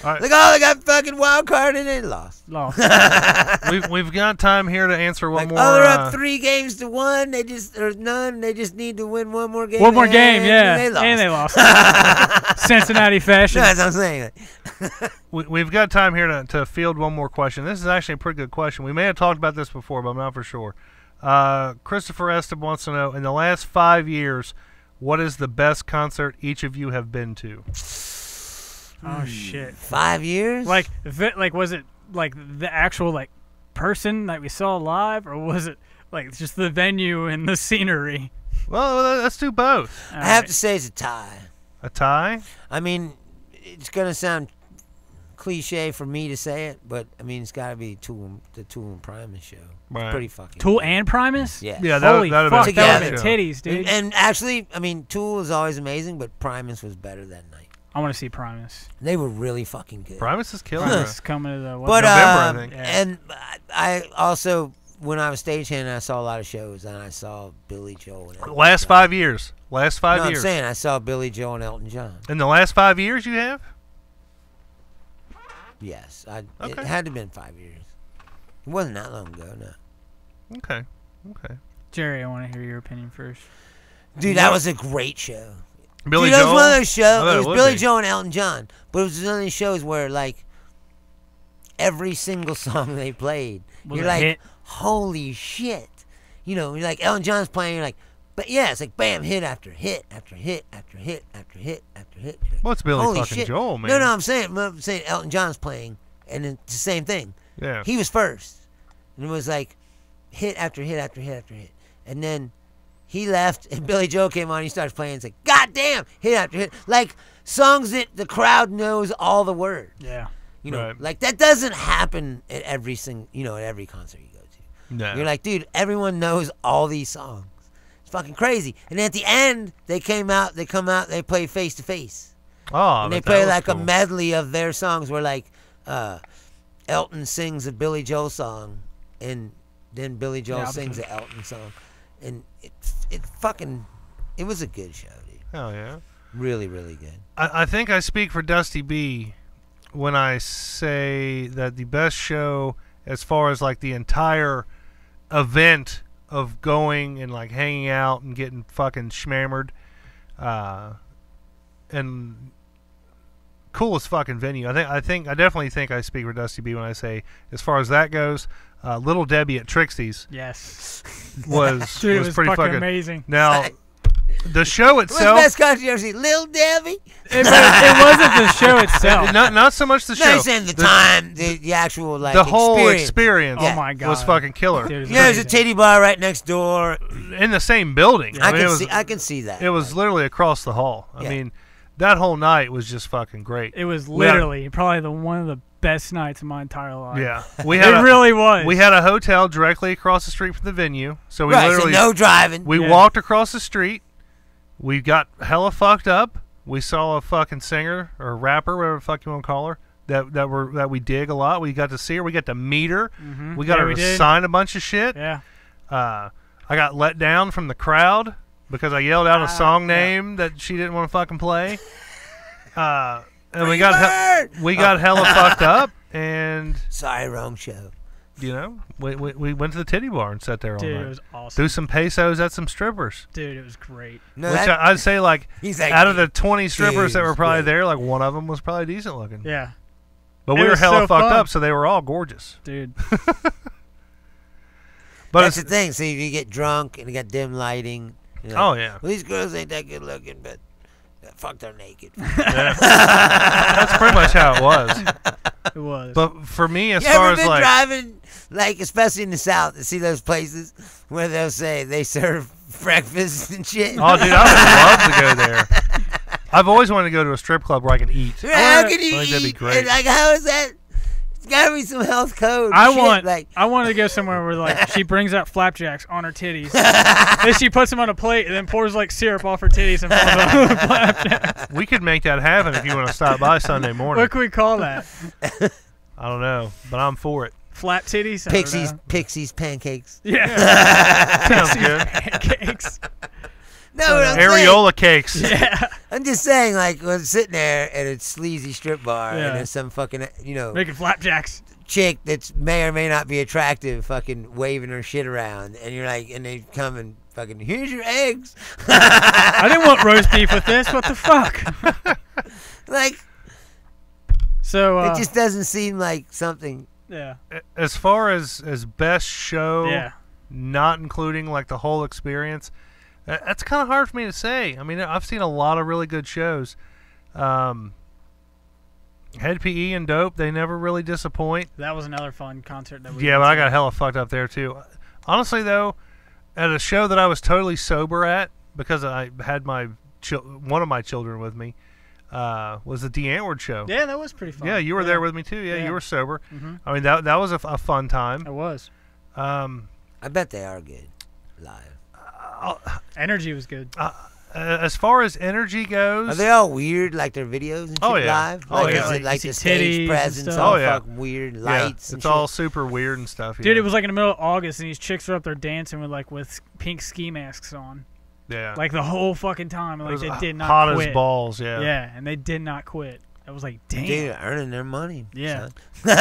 All right. Like, oh, they got fucking wild card and they lost. Lost. We've got time here to answer one Like, more. oh, they're up 3-1. They just or none. They just need to win one more game. One more game, yeah. And they lost. Cincinnati fashion. That's what I'm saying. We've got time here to field one more question. This is actually a pretty good question. We may have talked about this before, but I'm not for sure. Christopher Eston wants to know, in the last 5 years, what is the best concert each of you have been to? Oh shit! 5 years? Like was it like the actual like person that we saw live, or was it like just the venue and the scenery? Well, let's do both. I have to say it's a tie. A tie? I mean, it's gonna sound cliche for me to say it, but I mean it's got to be the Tool and Primus show. Right. It's pretty fucking Tool good. and Primus. Yeah. Yeah, Holy that'd fuck, been that together. would have been titties, dude. And actually, I mean, Tool is always amazing, but Primus was better that night. I want to see Primus. They were really fucking good. Primus is killing Primus it. coming to the But November, I think. Yeah. and I also, when I was stagehand, I saw a lot of shows, and I saw Billy Joel. And Elton Last John. 5 years. Last 5 No, years. I'm saying I saw Billy Joel and Elton John. In the last 5 years, you have? Yes, it Okay. had to have been 5 years. It wasn't that long ago, no. Okay. Jerry, I want to hear your opinion first. Dude, that was a great show. Billy Dude, that Joel? was one of those I bet shows. It was would Billy be. Joel and Elton John, but it was one of those shows where like every single song they played, Was you're a like, hit. holy shit. You know, you're like Elton John's playing, you're like, but yeah, it's like bam, hit after hit after hit after hit after hit after hit. You're like, Well, it's Billy holy fucking shit. Joel, man. No, I'm saying Elton John's playing, and it's the same thing. Yeah. He was first, and it was like hit after hit after hit after hit, and then he left, and Billy Joel came on. He starts playing. It's like, God damn, hit after hit, like songs that the crowd knows all the words. Yeah. You know, Right. like that doesn't happen at every at every concert you go to. No. You're like, dude, everyone knows all these songs. It's fucking crazy. And at the end, they come out, they play Face to Face. Oh, And they but that play was like a cool. medley of their songs where like Elton sings a Billy Joel song, and then Billy Joel Yeah, sings an Elton song. And it was a good show, dude. Hell yeah. Really, really good. I think I speak for Dusty B when I say that the best show, as far as like the entire event of going and like hanging out and getting fucking schmammered, and coolest fucking venue. I definitely think I speak for Dusty B when I say, as far as that goes, Little Debbie at Trixie's Yes. was Dude, it was was pretty fucking fucking amazing. Now, The show What's the itself. best country you ever seen? Lil Debbie? It wasn't the show itself. Not so much the No, show. he's saying the time, the actual like the whole experience. Oh my god, was fucking killer. Dude, it was Yeah, there's a amazing. titty bar right next door. In the same building. I mean, can see that. It was literally across the hall. I mean, that whole night was just fucking great. It was literally probably one of the best nights of my entire life. Yeah, we had it really was. We had a hotel directly across the street from the venue, so we right, literally so no driving. we walked across the street. We got hella fucked up. We saw a fucking singer or rapper, whatever the fuck you want to call her, that we dig a lot. We got to see her. We got to meet her. Mm-hmm. We got her to sign a bunch of shit. Yeah. I got let down from the crowd because I yelled out a song name that she didn't want to fucking play. And we got hella fucked up, and sorry, wrong show. you know, we went to the titty bar and sat there all Dude, night. it was awesome. Threw some pesos at some strippers. Dude, it was great. No, Which that, I'd say, like, he's like, out of the 20 strippers that were probably great. there, like, one of them was probably decent looking. Yeah. But It we were was hella so fucked fun. up, so they were all gorgeous. Dude. But that's the thing. See, you get drunk and you got dim lighting. You're like, oh, yeah. well, these girls ain't that good looking, but fuck, they're naked. Yeah. That's pretty much how it was. It was. But for me, as You far ever as, been like, driving, like, especially in the South, to see those places where they'll say they serve breakfast and shit? oh, dude, I would love to go there. I've always wanted to go to a strip club where I can eat. How can you I think eat? that'd be great. And, like, how is that? It's gotta be some health code. I shit, want to go somewhere where like she brings out flapjacks on her titties, then she puts them on a plate and then pours like syrup off her titties and pours on flapjacks. We could make that happen if you want to stop by Sunday morning. What can we call that? I don't know, but I'm for it. Flat titties? I don't know. Pixies pancakes. Yeah. Sounds good. Pancakes. No, what I'm Areola cakes. Yeah. I'm just saying, like, when sitting there at a sleazy strip bar Yeah. and there's some fucking, Making flapjacks. chick that's may or may not be attractive fucking waving her shit around, and you're like, and they come and fucking, here's your eggs. I didn't want roast beef with this. What the fuck? Like, So it just doesn't seem like something. yeah. As far as best show, Yeah. not including like the whole experience, that's kind of hard for me to say. I mean, I've seen a lot of really good shows. Head PE and Dope, they never really disappoint. That was another fun concert that we Yeah, went but I to. got hella fucked up there too. Honestly, though, at a show that I was totally sober at because I had one of my children with me, was the DeAntwoord show. Yeah, that was pretty fun. Yeah, you were there with me too. Yeah, Yeah. you were sober. Mm-hmm. I mean, that was a fun time. It was. I bet they are good live. Energy was good. As far as energy goes, Are they all weird, like their videos and shit Oh, yeah. live? Oh, Like, yeah. is it like You the see titties stage and presence, stuff. all Oh, yeah. fucking weird yeah, lights and it's shit? all super weird and stuff. Dude, yeah. it was like in the middle of August, and these chicks were up there dancing with pink ski masks on, yeah, like the whole fucking time. it Like was they did not hot quit. as balls. Yeah. Yeah, and they did not quit. I was like, damn. Dude, earning their money. Yeah. son.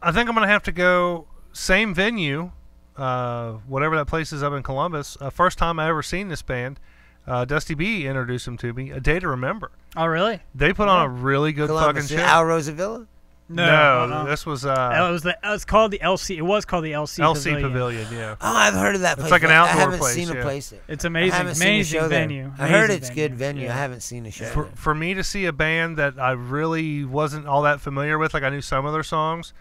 I think I'm gonna have to go same venue, whatever that place is up in Columbus. First time I ever seen this band. Dusty B introduced them to me. A Day to Remember. Oh, really? They put on a really good Columbus, fucking show. Al Rosavilla? No, this was it's called the LC. It was called the LC. LC Pavilion. Yeah. Oh, I've heard of that place. like an but outdoor I haven't place, seen yeah. a place there. It's I amazing. haven't seen a Amazing show there. venue. I heard Amazing it's good venue. Yeah. I haven't seen a show For, there. for me to see a band that I really wasn't all that familiar with, like I knew some of their songs.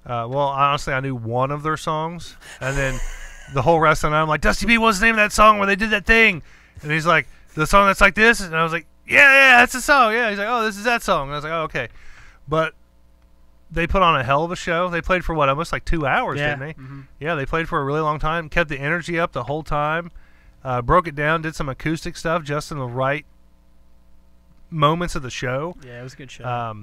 Well, honestly, I knew one of their songs, and then the whole rest of the night, I'm like, Dusty B, what's the name of that song where they did that thing? And he's like, the song that's like this, and I was like, yeah, that's the song. Yeah, he's like, oh, this is that song. And I was like, oh, okay, but they put on a hell of a show. They played for almost like 2 hours, Yeah. didn't they? Mm-hmm. Yeah, they played for a really long time. Kept the energy up the whole time. Broke it down. Did some acoustic stuff just in the right moments of the show. Yeah, it was a good show.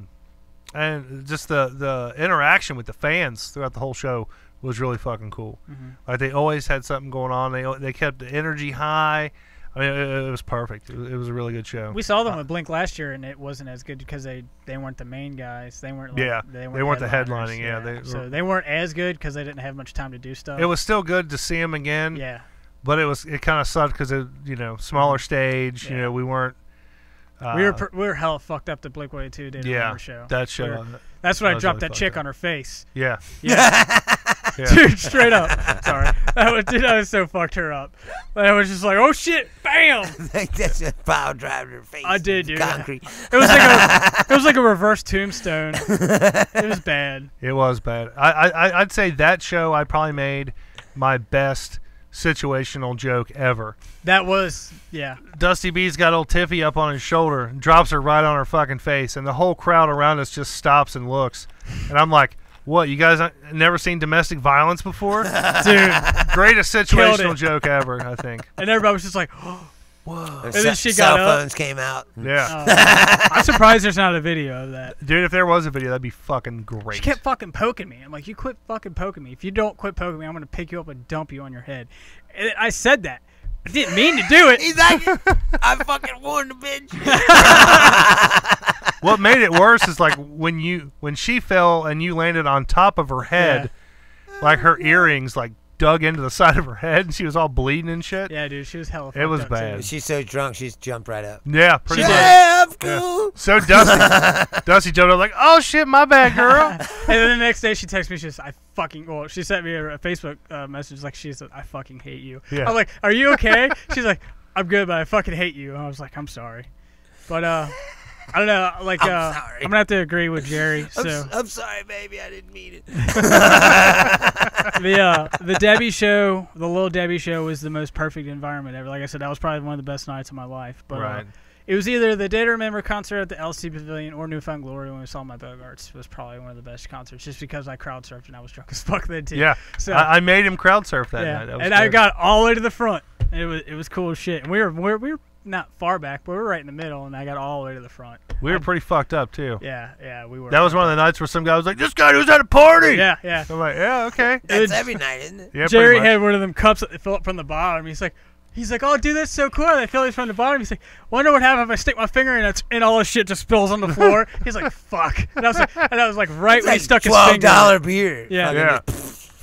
And just the interaction with the fans throughout the whole show was really fucking cool. Mm-hmm. Like they always had something going on. They kept the energy high. I mean, it was perfect. It was a really good show. We saw them with Blink last year, and it wasn't as good because they weren't the main guys. They weren't. Like, Yeah, they they weren't the headliners, headlining, yeah, so they weren't as good because they didn't have much time to do stuff. It was still good to see them again. Yeah. But it kind of sucked because smaller stage. Yeah. We weren't. We were hella fucked up to Blink 182 did Yeah, show. that show. That's when that I was dropped really that chick fucked up. on her face. Yeah. Yeah. Yeah. Dude, straight up. Sorry. That was so fucked her up. I was just like, oh shit, bam. Like that's a pile driving her face. I did, dude. Concrete. It was like a reverse tombstone. It was bad. It was bad. I'd say that show I probably made my best situational joke ever. That was, yeah. Dusty B's got old Tiffy up on his shoulder and drops her right on her fucking face, and the whole crowd around us just stops and looks. And I'm like, what, you guys never seen domestic violence before? Dude. Greatest situational joke ever, I think. And everybody was just like, Whoa. And then she got cell up. phones came out. Yeah. I'm surprised there's not a video of that. Dude, if there was a video, that'd be fucking great. She kept fucking poking me. I'm like, you quit fucking poking me. If you don't quit poking me, I'm going to pick you up and dump you on your head. And I said that. I didn't mean to do it. He's like, I fucking warned the bitch. What made it worse is like when she fell and you landed on top of her head, like her earrings like dug into the side of her head and she was all bleeding and shit. Yeah, dude, she was hella It was fucked up, bad. too. She's so drunk, she's jumped right up. Yeah, pretty much. Yeah, I'm cool. Yeah. So Dusty jumped up like, oh shit, my bad, girl. And then the next day she texted me, she sent me a Facebook message like, she said, I fucking hate you. Yeah. I'm like, are you okay? She's like, I'm good, but I fucking hate you. And I was like, I'm sorry. But, I don't know, like, I'm sorry. I'm going to have to agree with Jerry, so. I'm sorry, baby, I didn't mean it. The Debbie show, the Little Debbie show was the most perfect environment ever. Like I said, that was probably one of the best nights of my life. But Right. it was either the Day to Remember concert at the LC Pavilion or Newfound Glory when we saw my Bogarts. Was probably one of the best concerts just because I crowd surfed and I was drunk as fuck then too. Yeah. So I made him crowd surf that night. That was and good. I got all the way to the front. It was cool as shit. And we were not far back, but we were right in the middle, and I got all the way to the front. We were pretty fucked up too. Yeah, we were. That was one of the nights where some guy was like, "This guy was at a party." Yeah. I'm like, "Yeah, okay." That's every night, isn't it? Yeah, Jerry pretty much. had one of them cups that fill up from the bottom. He's like, oh, dude, that's so cool. They fill it from the bottom. He's like, wonder what happens if I stick my finger in it and all this shit just spills on the floor. He's like, fuck. And I was like right It's when he like stuck his finger. $12 beer. Yeah. Fucking Yeah.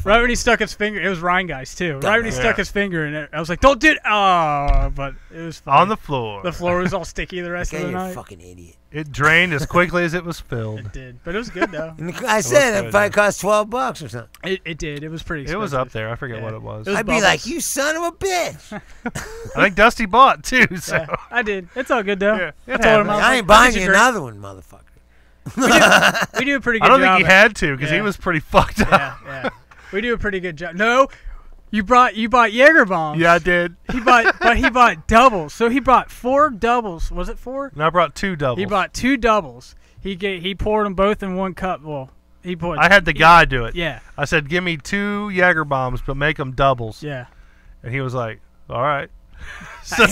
Right when he stuck his finger. It was Ryan guys too. Right when he stuck his finger in it, I was like, don't do it. Oh, but it was fun. On the floor. The floor was all sticky the rest Okay, of the you're a night. fucking idiot. It drained as quickly as it was filled. It did, but it was good though. And I said good, it probably cost $12 or something. It did. It was pretty It expensive. was up there. I forget Yeah. what it was. It was I'd be bubbles. like, you son of a bitch. I think Dusty bought too. So Yeah, I did. It's all good though. Yeah, it I told him happens. I was I like, ain't buying did you great. another one, motherfucker. We do a pretty good I don't job. think he had to because he Yeah. was pretty fucked up. Yeah. We do a pretty good job. No, you bought Jaeger bombs. Yeah, I did. He bought doubles. So he bought 4 doubles. Was it 4? And I brought 2 doubles. He bought 2 doubles. He poured them both in one cup. Well, he poured. I had the guy do it. Yeah. I said, "Give me 2 Jaeger bombs, but make them doubles." Yeah. And he was like, "All right." So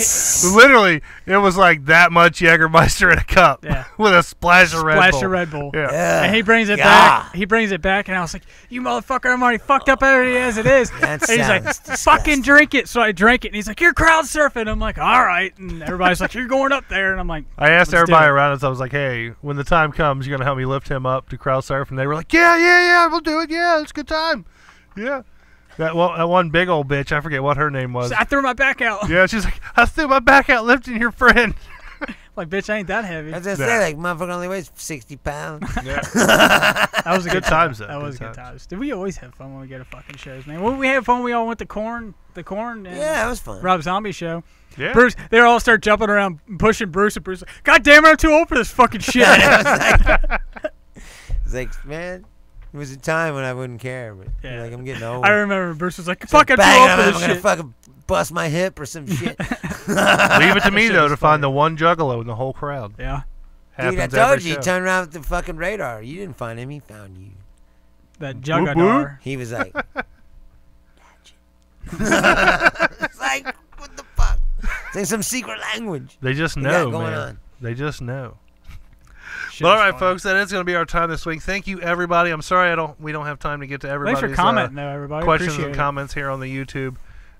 literally, it was like that much Jägermeister in a cup Yeah. with a splash of Red Bull. Splash of Red Bull. Yeah. Yeah. And he brings it God. back. He brings it back, and I was like, "You motherfucker! I'm already fucked up already as it is." That And he's like, sounds "Fucking disgusting. drink it." So I drank it, and he's like, "You're crowd surfing." I'm like, "All right." And everybody's like, "You're going up there," and I'm like, I asked Let's do everybody it. around us. I was like, "Hey, when the time comes, you're gonna help me lift him up to crowd surf?" And they were like, "Yeah, we'll do it. Yeah, it's a good time." Yeah. That one big old bitch, I forget what her name was. I threw my back out. Yeah, she's like, "I threw my back out lifting your friend." Like, bitch, I ain't that heavy. I was gonna Yeah. say, like, motherfucker only weighs 60 pounds. Yeah. That was a Good good times, time. though. That was Good good times. times. Did we always have fun when we go to fucking shows, man? When we had fun, we all went to the corn and Yeah, it was fun. Rob Zombie show. Yeah. Bruce, they all start jumping around, pushing Bruce, and Bruce, like, God damn it, I'm too old for this fucking shit. It's like, man, it was a time when I wouldn't care, but Yeah. like I'm getting old. I remember Bruce was like, So fuck, I'm too bang, old I'm for this gonna shit. fucking bust my hip or some shit. Leave it to me shit though was to funny. find the one Juggalo in the whole crowd. Yeah, Happens Dude, I told every you, he show. turned around with the fucking radar. You didn't find him, he found you. that whoop. Juggadar. He was like, it's like, what the fuck? It's like some secret language. They just You know, got going man. on. They just know. Shit But all was right, funny. folks, that is going to be our time this week. Thank you, everybody. I'm sorry we don't have time to get to everybody's Thanks for commenting, though, everybody. questions Appreciate and it. comments here on the YouTube.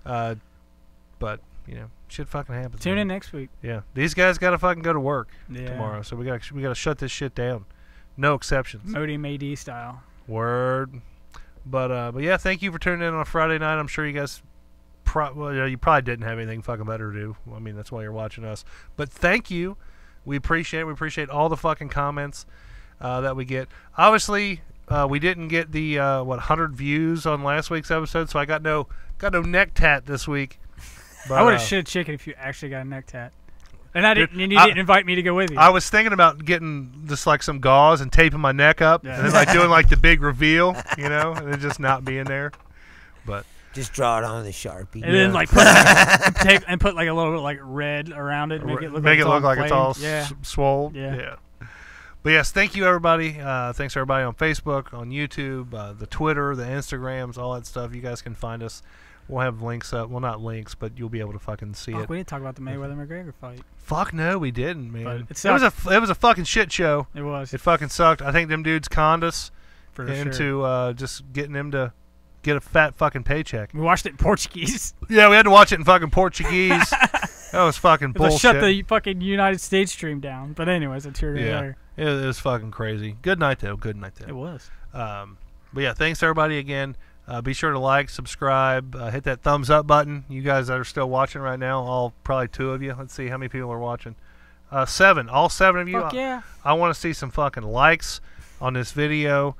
But you know, shit fucking happens. Tune man. in next week. Yeah, these guys got to fucking go to work Yeah. tomorrow, so we got to shut this shit down. No exceptions. Modi May style. Word. But yeah, thank you for tuning in on a Friday night. I'm sure you guys you probably didn't have anything fucking better to do. I mean, that's why you're watching us. But thank you. We appreciate all the fucking comments that we get. Obviously, We didn't get the 100 views on last week's episode, so I got no neck tat this week. But, I would have shit chicken if you actually got a neck tat. And you didn't invite me to go with you. I was thinking about getting just like some gauze and taping my neck up, and then like doing like the big reveal, and then just not being there. But just draw it on the Sharpie. And then like put like, tape and put like a little like red around it, make it look like it's all swole. Yeah. But yes, thank you everybody. Thanks everybody on Facebook, on YouTube, the Twitter, the Instagrams, all that stuff. You guys can find us. We'll have links up. Well, not links, but you'll be able to fucking see it. We didn't talk about the Mayweather-McGregor fight. Fuck no, we didn't, man. But It was a fucking shit show. It was. It fucking sucked. I think them dudes conned us into just getting him to get a fat fucking paycheck. We watched it in Portuguese. Yeah, we had to watch it in fucking Portuguese. That was fucking bullshit. Shut the fucking United States stream down. But anyways, it's here later. It was fucking crazy. Good night though. It was. But yeah, thanks everybody again. Be sure to like, subscribe, hit that thumbs up button. You guys that are still watching right now, probably 2 of you. Let's see how many people are watching. 7. All 7 of you. Fuck yeah. I want to see some fucking likes on this video.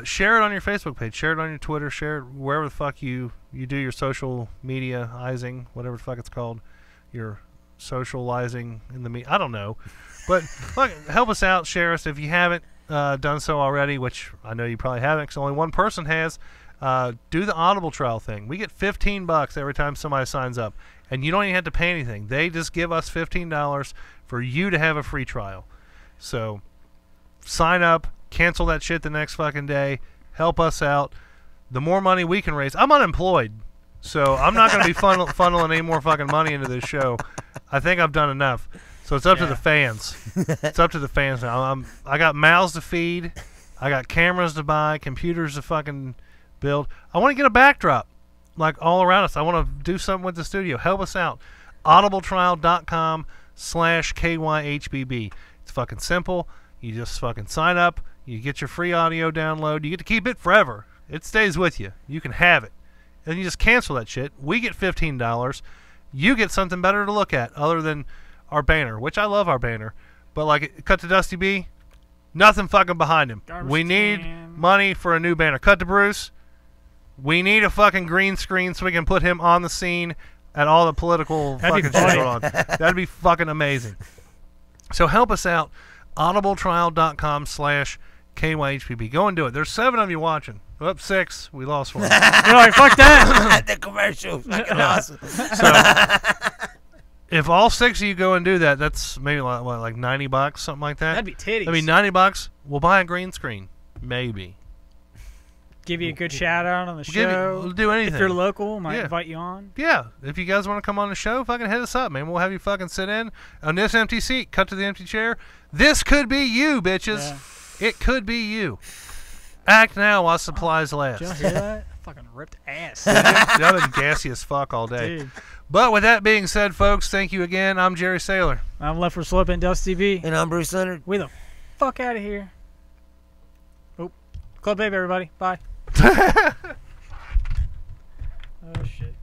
Share it on your Facebook page. Share it on your Twitter. Share it wherever the fuck you do your social media-izing, whatever the fuck it's called. Your socializing in the I don't know. But look, help us out. Share us if you haven't done so already, which I know you probably haven't because only one person has. Do the Audible trial thing. We get $15 every time somebody signs up, and you don't even have to pay anything. They just give us $15 for you to have a free trial. So sign up, cancel that shit the next fucking day, help us out. The more money we can raise. I'm unemployed, so I'm not going to be funneling any more fucking money into this show. I think I've done enough. So it's up to the fans. It's up to the fans now. I got mouths to feed. I got cameras to buy, computers to fucking build. I want to get a backdrop like all around us. I want to do something with the studio. Help us out. audibletrial.com/KYHBB. It's fucking simple. You just fucking sign up. You get your free audio download. You get to keep it forever. It stays with you. You can have it. And you just cancel that shit. We get $15. You get something better to look at other than our banner, which I love our banner. But like, cut to Dusty B, nothing fucking behind him. We need money for a new banner. Cut to Bruce. We need a fucking green screen so we can put him on the scene at all the political fucking shit going on. That'd be fucking amazing. So help us out. audibletrial.com/KYHPB. Go and do it. There's 7 of you watching. Up 6. We lost 1. You're like, fuck that. The commercial. Fucking awesome. So if all 6 of you go and do that, that's maybe like $90, something like that. That'd be titties. That'd be $90. We'll buy a green screen. Maybe. Give you a good shout out on the show. We'll do anything. If you're local, might invite you on. Yeah. If you guys want to come on the show, fucking hit us up, man. We'll have you fucking sit in on this empty seat. Cut to the empty chair. This could be you, bitches. Yeah. It could be you. Act now while supplies last. Did you hear that? Fucking ripped ass. I've been gassy as fuck all day. Dude. But with that being said, folks, thank you again. I'm Jerry Saylor. I'm Left for Slipping, Dusty B. And I'm Bruce Leonard. We the fuck out of here. Oh, Club Baby, everybody. Bye. Oh, shit.